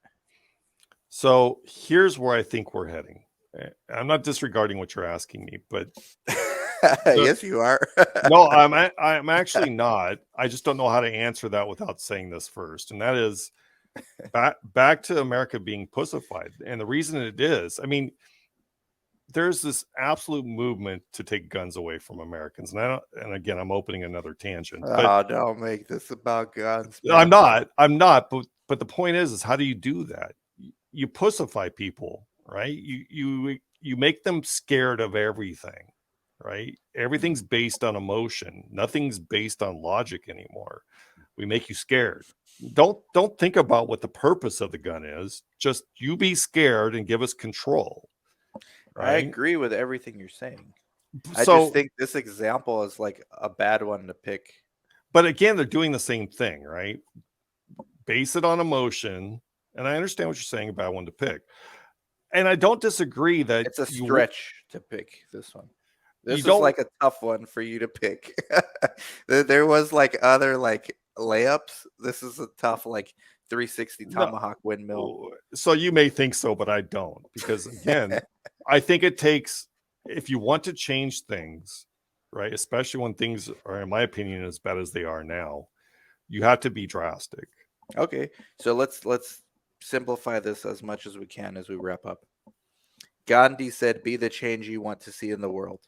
So here's where I think we're heading. I'm not disregarding what you're asking me, but the, Yes, you are. no, I'm actually not. I just don't know how to answer that without saying this first, and that is back to America being pussified. And the reason it is, I mean, there's this absolute movement to take guns away from Americans. And again, I'm opening another tangent, but Oh, don't make this about guns, I'm man. not. I'm not. But the point is how do you do that? You pussify people, right? You make them scared of everything, right? Everything's based on emotion. Nothing's based on logic anymore. We make you scared. Don't think about what the purpose of the gun is. Just you be scared and give us control, I right? agree with everything you're saying. I just So, think this example is like a bad one to pick. but again, they're doing the same thing, right? Base it on emotion. And I understand what you're saying about one to pick. And I don't disagree that It's a you stretch to pick this one. you This is don't like a tough one for you to pick. There was like other like layups. This is a tough like 360 no, tomahawk windmill. so you may think so, but I don't, because again, I think it takes, if you want to change things, right, especially when things are, in my opinion, as bad as they are now, you have to be drastic. Okay, so let's simplify this as much as we can as we wrap up. Gandhi said, "Be the change you want to see in the world,"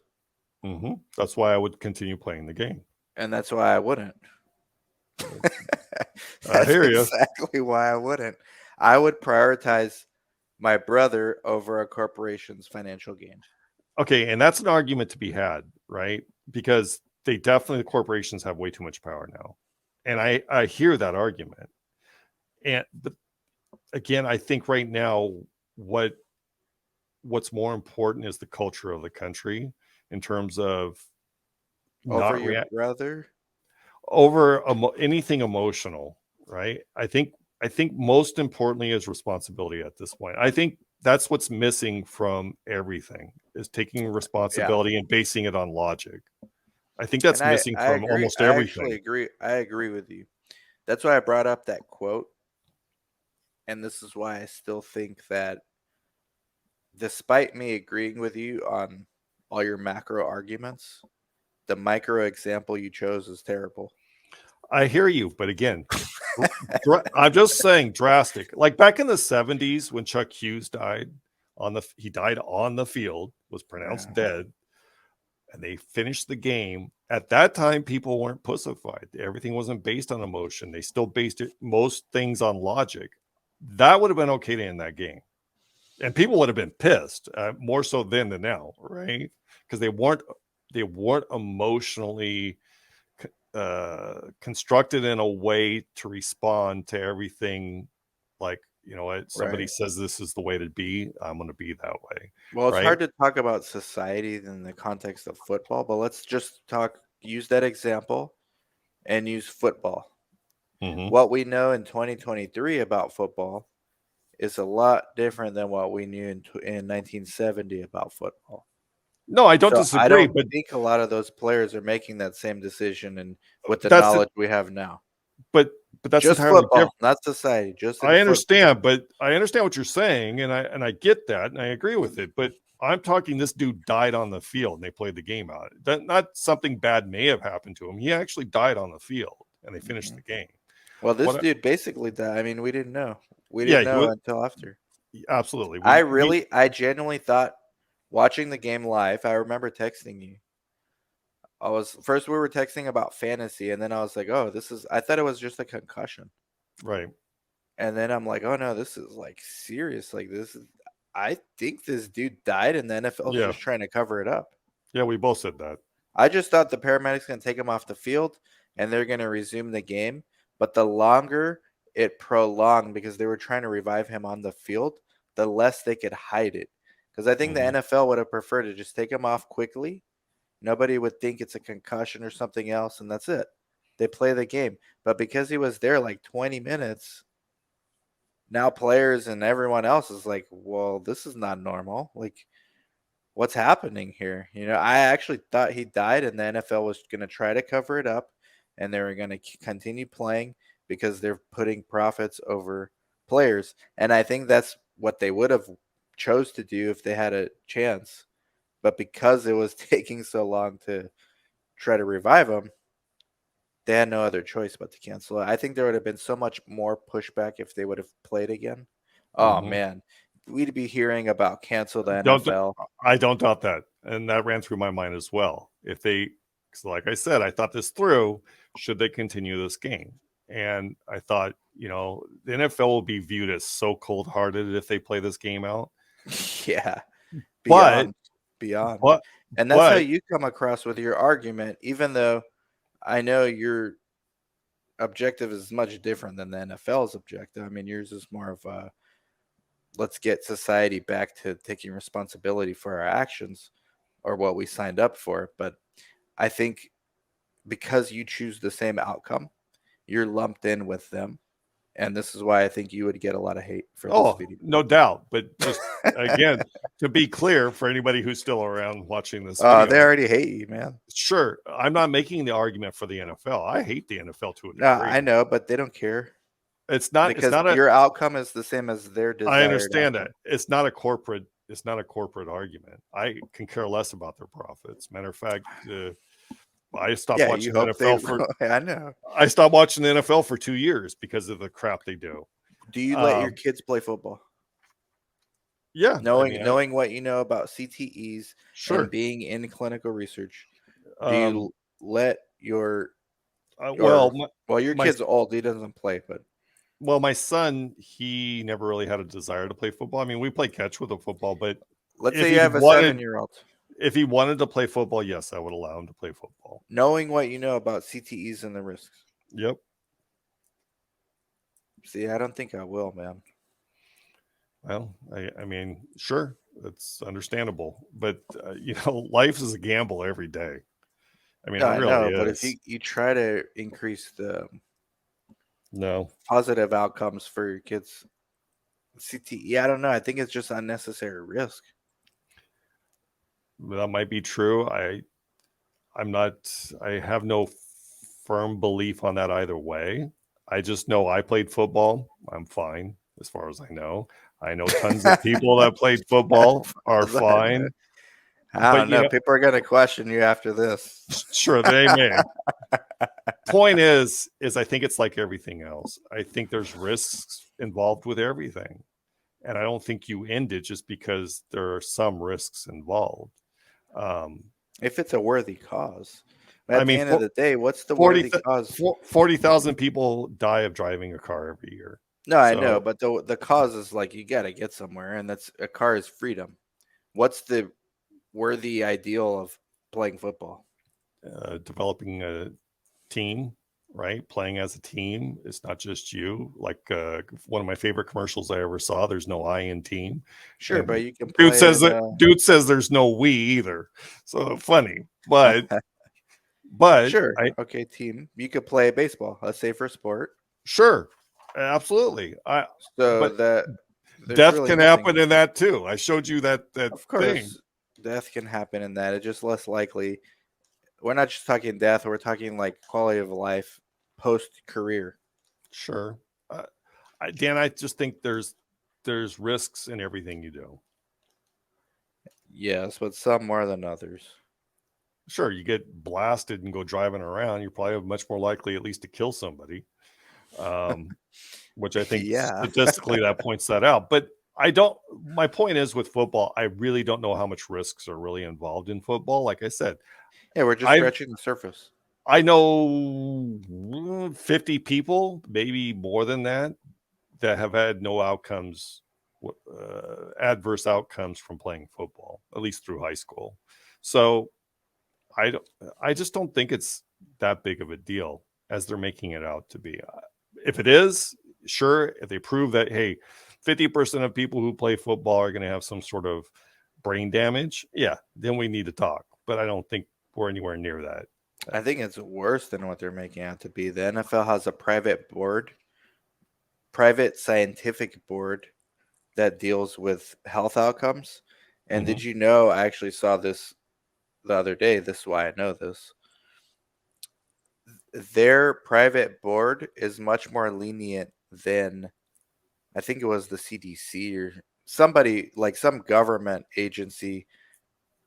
That's why I would continue playing the game. and that's why I wouldn't. I That's hear you. exactly why I wouldn't. I would prioritize my brother over a corporation's financial gain. Okay, and that's an argument to be had, right? Because they definitely, the corporations have way too much power now, and I hear that argument. And but again, I think right now what's more important is the culture of the country in terms of Over not your react brother? over anything emotional, right? I think most importantly is responsibility at this point. I think that's what's missing from everything is taking Yeah. responsibility and basing it on logic. I think And that's I missing I from agree. almost I actually everything. agree. I agree with you. That's why I brought up that quote, and this is why I still think that despite me agreeing with you on all your macro arguments, the micro example you chose is terrible. I hear you, but again, I'm just saying drastic. Like back in the 70s when Chuck Hughes died he died on the field, was pronounced Yeah. dead, and they finished the game. At that time, people weren't pussified. Everything wasn't based on emotion. They still based most things on logic. That would have been okay to end that game. And people would have been pissed, more so then than now, right? Because they weren't emotionally constructed in a way to respond to everything. Like, you know what, somebody Right. says this is the way to be, I'm going to be that way, Well, it's right? hard to talk about society in the context of football, but let's just use that example and use football. Mm-hmm. What we know in 2023 about football is a lot different than what we knew in 1970 about football. No, I don't So I disagree, don't but think a lot of those players are making that same decision and with the that's it. knowledge we have now. But that's Just entirely different. football, not society, just in I football. understand, but I understand what you're saying, and I get that, and I agree with it. But I'm talking this dude died on the field, and they played the game out. Not something bad may have happened to him. He actually died on the field, and they finished Mhm. the game. Well, this What? dude basically died. I mean, we didn't know. We Yeah, didn't he know was until after. absolutely. We I genuinely thought watching the game live, I remember texting you. We were texting about fantasy, and then I was like, oh, I thought it was just a concussion. right. And then I'm like, oh no, this is like serious. I think this dude died, and the NFL's Yeah, just trying to cover it up. yeah. We both said that. I just thought the paramedics going to take him off the field and they're going to resume the game. But the longer it prolonged because they were trying to revive him on the field, the less they could hide it. Because I think the Hmm. NFL would have preferred to just take him off quickly. Nobody would think it's a concussion or something else, and that's it. They play the game. But because he was there like 20 minutes, now players and everyone else is like, well, this is not normal. Like, what's happening here? I actually thought he died, and the NFL was going to try to cover it up, and they were going to continue playing because they're putting profits over players. And I think that's what they would have chose to do if they had a chance. But because it was taking so long to try to revive him, they had no other choice but to cancel it. I think there would have been so much more pushback if they would have played again. Oh Hmm. man, we'd be hearing about cancel the Don't NFL. I don't doubt that, and that ran through my mind as well. If they, 'cause like I said, I thought this through. Should they continue this game? And I thought, the NFL will be viewed as so cold-hearted if they play this game out. Yeah, But, beyond, beyond. but, And that's how but, you come across with your argument, even though I know your objective is much different than the NFL's objective. I mean, yours is more of a let's get society back to taking responsibility for our actions or what we signed up for. But I think because you choose the same outcome, you're lumped in with them. And this is why I think you would get a lot of hate for this oh, video. no doubt. But just again, to be clear for anybody who's still around watching this video, They already hate you, man. sure, I'm not making the argument for the NFL. I hate the NFL to a No, I degree. know, but they don't care It's because not a your outcome is the same as their I desired understand that. outcome. It's not a corporate argument. I can care less about their profits. Matter of fact, I stopped Yeah, you watching the hope they. NFL for I know. I stopped watching the NFL for 2 years because of the crap they do. Do you let your Um, kids play football, yeah, I mean, knowing what you know about CTEs and sure. being in clinical research? Do Um, you let your well, or well, your my kid's old; he doesn't play, but my son, he never really had a desire to play football. I mean, we play catch with a football, but let's if say you he have a wanted 7-year-old. if he wanted to play football, yes, I would allow him to play football. Knowing what you know about CTEs and the risks. Yep. See, I don't think I will, man. Well, I mean, sure, that's understandable, but life is a gamble every day. I mean, No, it I really know, but if is. you try to increase the No, positive outcomes for your kids, Yeah, I don't know. I think it's just unnecessary risk. That might be true. I'm not. I have no firm belief on that either way. I just know I played football. I'm fine as far as I know. I know tons of people that played football are fine. I But don't know. People are gonna question you after this. sure they may. Point is I think it's like everything else. I think there's risks involved with everything. And I don't think you end it just because there are some risks involved. Um, If it's a worthy cause. But I at the mean, end of the day, what's the 40, worthy cause? 40,000 people die of driving a car every year. No, I know, So but the cause is like you gotta get somewhere, and that's a car is freedom. What's the worthy ideal of playing football? developing a team, right? Playing as a team. It's not just you. Like one of my favorite commercials I ever saw. There's no I in team, Sure, and but you can play in dude says there's no we either. So funny, but sure, I okay, team. You could play baseball, a safer sport. sure, absolutely. So But that there's death really can nothing. happen in that too. I showed you that Of thing. course, death can happen in that. It's just less likely. We're not just talking death, we're talking like quality of life post career. Sure, Dan. I just think there's risks in everything you do. Yes, but some more than others. Sure, you get blasted and go driving around, you're probably much more likely at least to kill somebody, um, which I think Yeah. statistically that points that out. But I don't. My point is with football, I really don't know how much risks are really involved in football. Like I said, Yeah, we're just I scratching the surface. I know 50 people, maybe more than that, that have had no outcomes, adverse outcomes from playing football, at least through high school. So I don't, I just don't think it's that big of a deal as they're making it out to be. If it is, sure, if they prove that, hey, 50% of people who play football are going to have some sort of brain damage, yeah, then we need to talk. But I don't think we're anywhere near that. I think it's worse than what they're making out to be. The NFL has a private board, private scientific board that deals with health outcomes. And Mm-hmm. did you know, I actually saw this the other day. This is why I know this. Their private board is much more lenient than I think it was the CDC or somebody like some government agency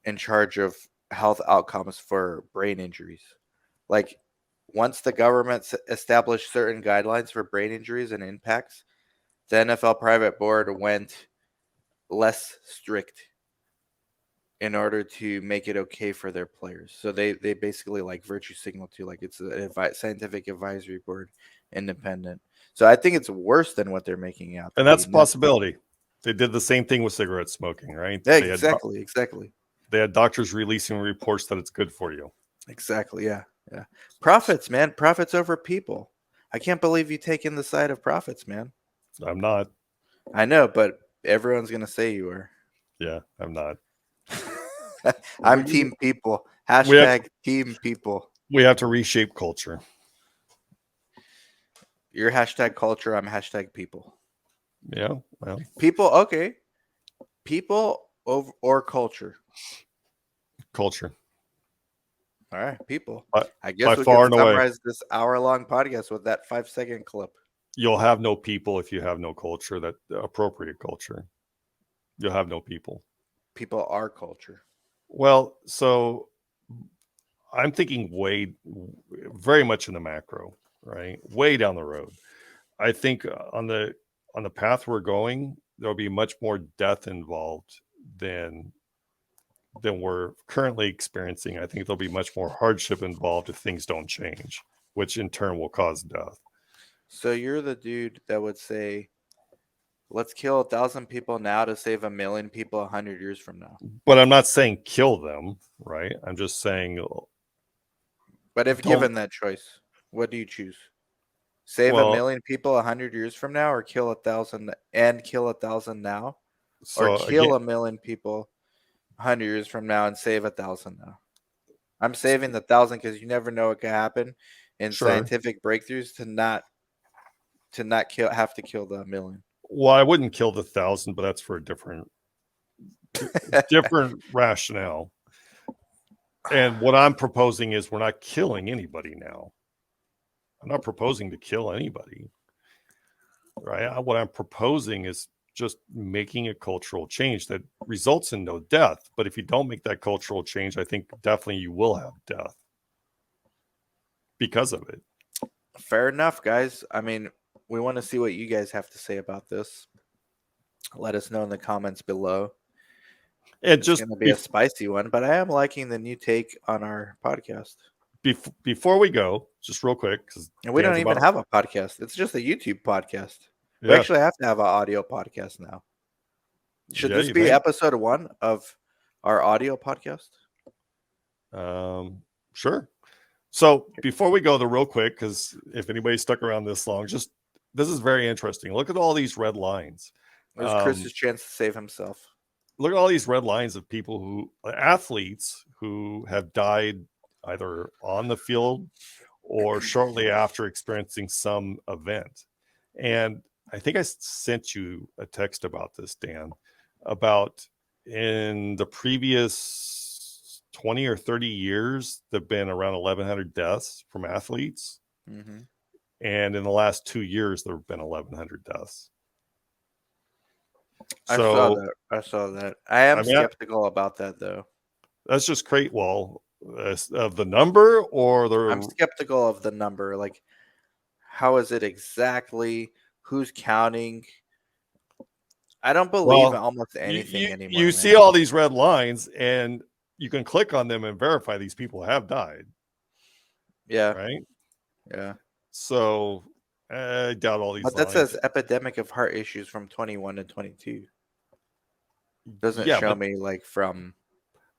in charge of health outcomes for brain injuries. Like once the government established certain guidelines for brain injuries and impacts, the NFL private board went less strict in order to make it okay for their players. So they basically like virtue signal to like it's a scientific advisory board, independent. So I think it's worse than what they're making out to And be. that's a possibility. They did the same thing with cigarette smoking, right? Yeah, exactly. They had doctors releasing reports that it's good for you. Exactly. Yeah. Yeah. Profits, man. Profits over people. I can't believe you take in the side of profits, man. I'm not. I know, but everyone's gonna say you are. Yeah, I'm not. I'm We, team people. we have Hashtag team people. we have to reshape culture. Your hashtag culture. I'm hashtag people. Yeah, well, People. Okay. People or culture. culture All right. People. by, I by guess we could far and away. summarize this hour-long podcast with that 5-second clip. You'll have no people if you have no culture, that appropriate culture. You'll have no people. People are culture. Well, so I'm thinking very much in the macro, right? Way down the road. I think on the path we're going, there'll be much more death involved than we're currently experiencing. I think there'll be much more hardship involved if things don't change, which in turn will cause death. So you're the dude that would say, let's kill 1,000 people now to save 1,000,000 people 100 years from now. But I'm not saying kill them, right? I'm just saying But if don't. given that choice, what do you choose? Save a Well, million people 100 years from now, or kill 1,000 and kill 1,000 now, or so kill again, 1,000,000 people 100 years from now and save 1,000 now? I'm saving the 1,000 because you never know what could happen in sure. scientific breakthroughs to not kill have to kill the 1,000,000. Well, I wouldn't kill the 1,000, but that's for a different rationale. And what I'm proposing is we're not killing anybody now. I'm not proposing to kill anybody, right? What I'm proposing is just making a cultural change that results in no death. But if you don't make that cultural change, I think definitely you will have death because of it. Fair enough, guys. I mean, we want to see what you guys have to say about this. Let us know in the comments below. And It's just going to be a spicy one, but I am liking the new take on our podcast. Before we go, just real quick, because And we don't even have a podcast. It's just a YouTube podcast. Yeah. We actually have to have an audio podcast now. Should this be episode 1 of our audio podcast? Sure. So before we go, real quick, because if anybody stuck around this long, this is very interesting. Look at all these red lines. It was Chris's chance to save himself. Look at all these red lines of people athletes who have died either on the field or shortly after experiencing some event. And I think I sent you a text about this, Dan, about in the previous 20 or 30 years, there have been around 1,100 deaths from athletes. Mm-hmm. And in the last 2 years, there have been 1,100 deaths. I saw that. I am skeptical about that, though. That's just great. Well, of the number or I'm skeptical of the number. Like, how is it exactly? Who's counting? I don't believe almost anything anymore. You see all these red lines, and you can click on them and verify these people have died. Yeah. Right? Yeah. So I doubt all these But that says epidemic of heart issues from 21 to 22. Doesn't show me like from.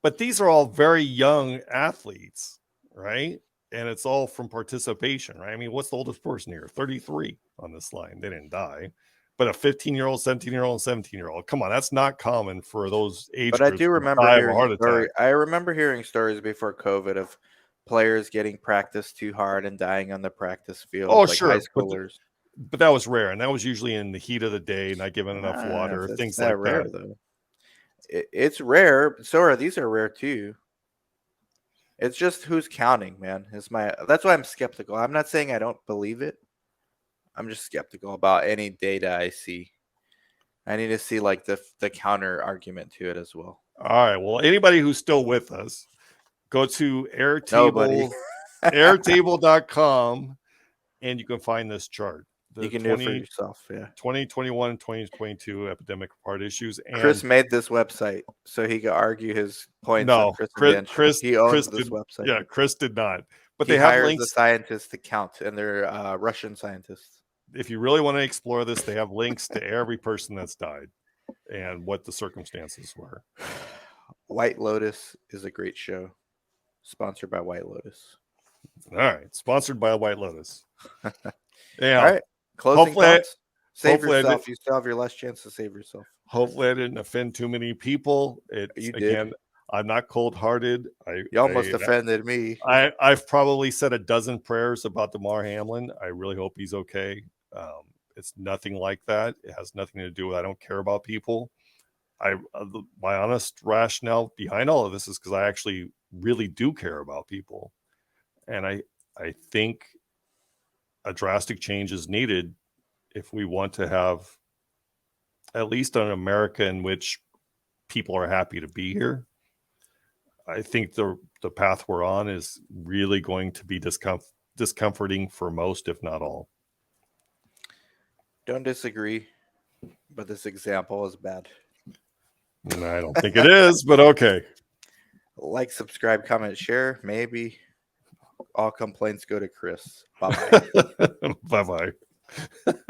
But these are all very young athletes, right? And it's all from participation, right? I mean, what's the oldest person here? 33 on this line. They didn't die. But a 15-year-old, 17-year-old, 17-year-old. Come on, that's not common for those age groups. But I do remember hearing stories before COVID of players getting practiced too hard and dying on the practice field. Oh, like sure. High schoolers. But that was rare. And that was usually in the heat of the day, not given enough water, things like rare, that. Though. It's rare. So these are rare too. It's just who's counting, man. That's why I'm skeptical. I'm not saying I don't believe it. I'm just skeptical about any data I see. I need to see like the counter argument to it as well. All right. Well, anybody who's still with us, go to airtable.com and you can find this chart. You can do it for yourself. Yeah. 2021 and 2022 epidemic of heart issues. And Chris made this website so he could argue his points. No, Chris he owns this website. Yeah, Chris did not. But he they have hires links. The scientists to count, and they're Russian scientists. If you really want to explore this, they have links to every person that's died and what the circumstances were. White Lotus is a great show. Sponsored by White Lotus. All right. Sponsored by White Lotus. Yeah. All right. Closing thoughts. Save yourself. You still have your last chance to save yourself. Hopefully I didn't offend too many people. Again, I'm not cold-hearted. You almost offended me. I've probably said a dozen prayers about Damar Hamlin. I really hope he's okay. It's nothing like that. It has nothing to do with I don't care about people. My honest rationale behind all of this is because I actually really do care about people. And I think a drastic change is needed if we want to have at least an America in which people are happy to be here. I think the path we're on is really going to be discomforting for most, if not all. Don't disagree, but this example is bad. I don't think it is, but okay. Like, subscribe, comment, share. Maybe all complaints go to Chris. Bye-bye. Bye-bye.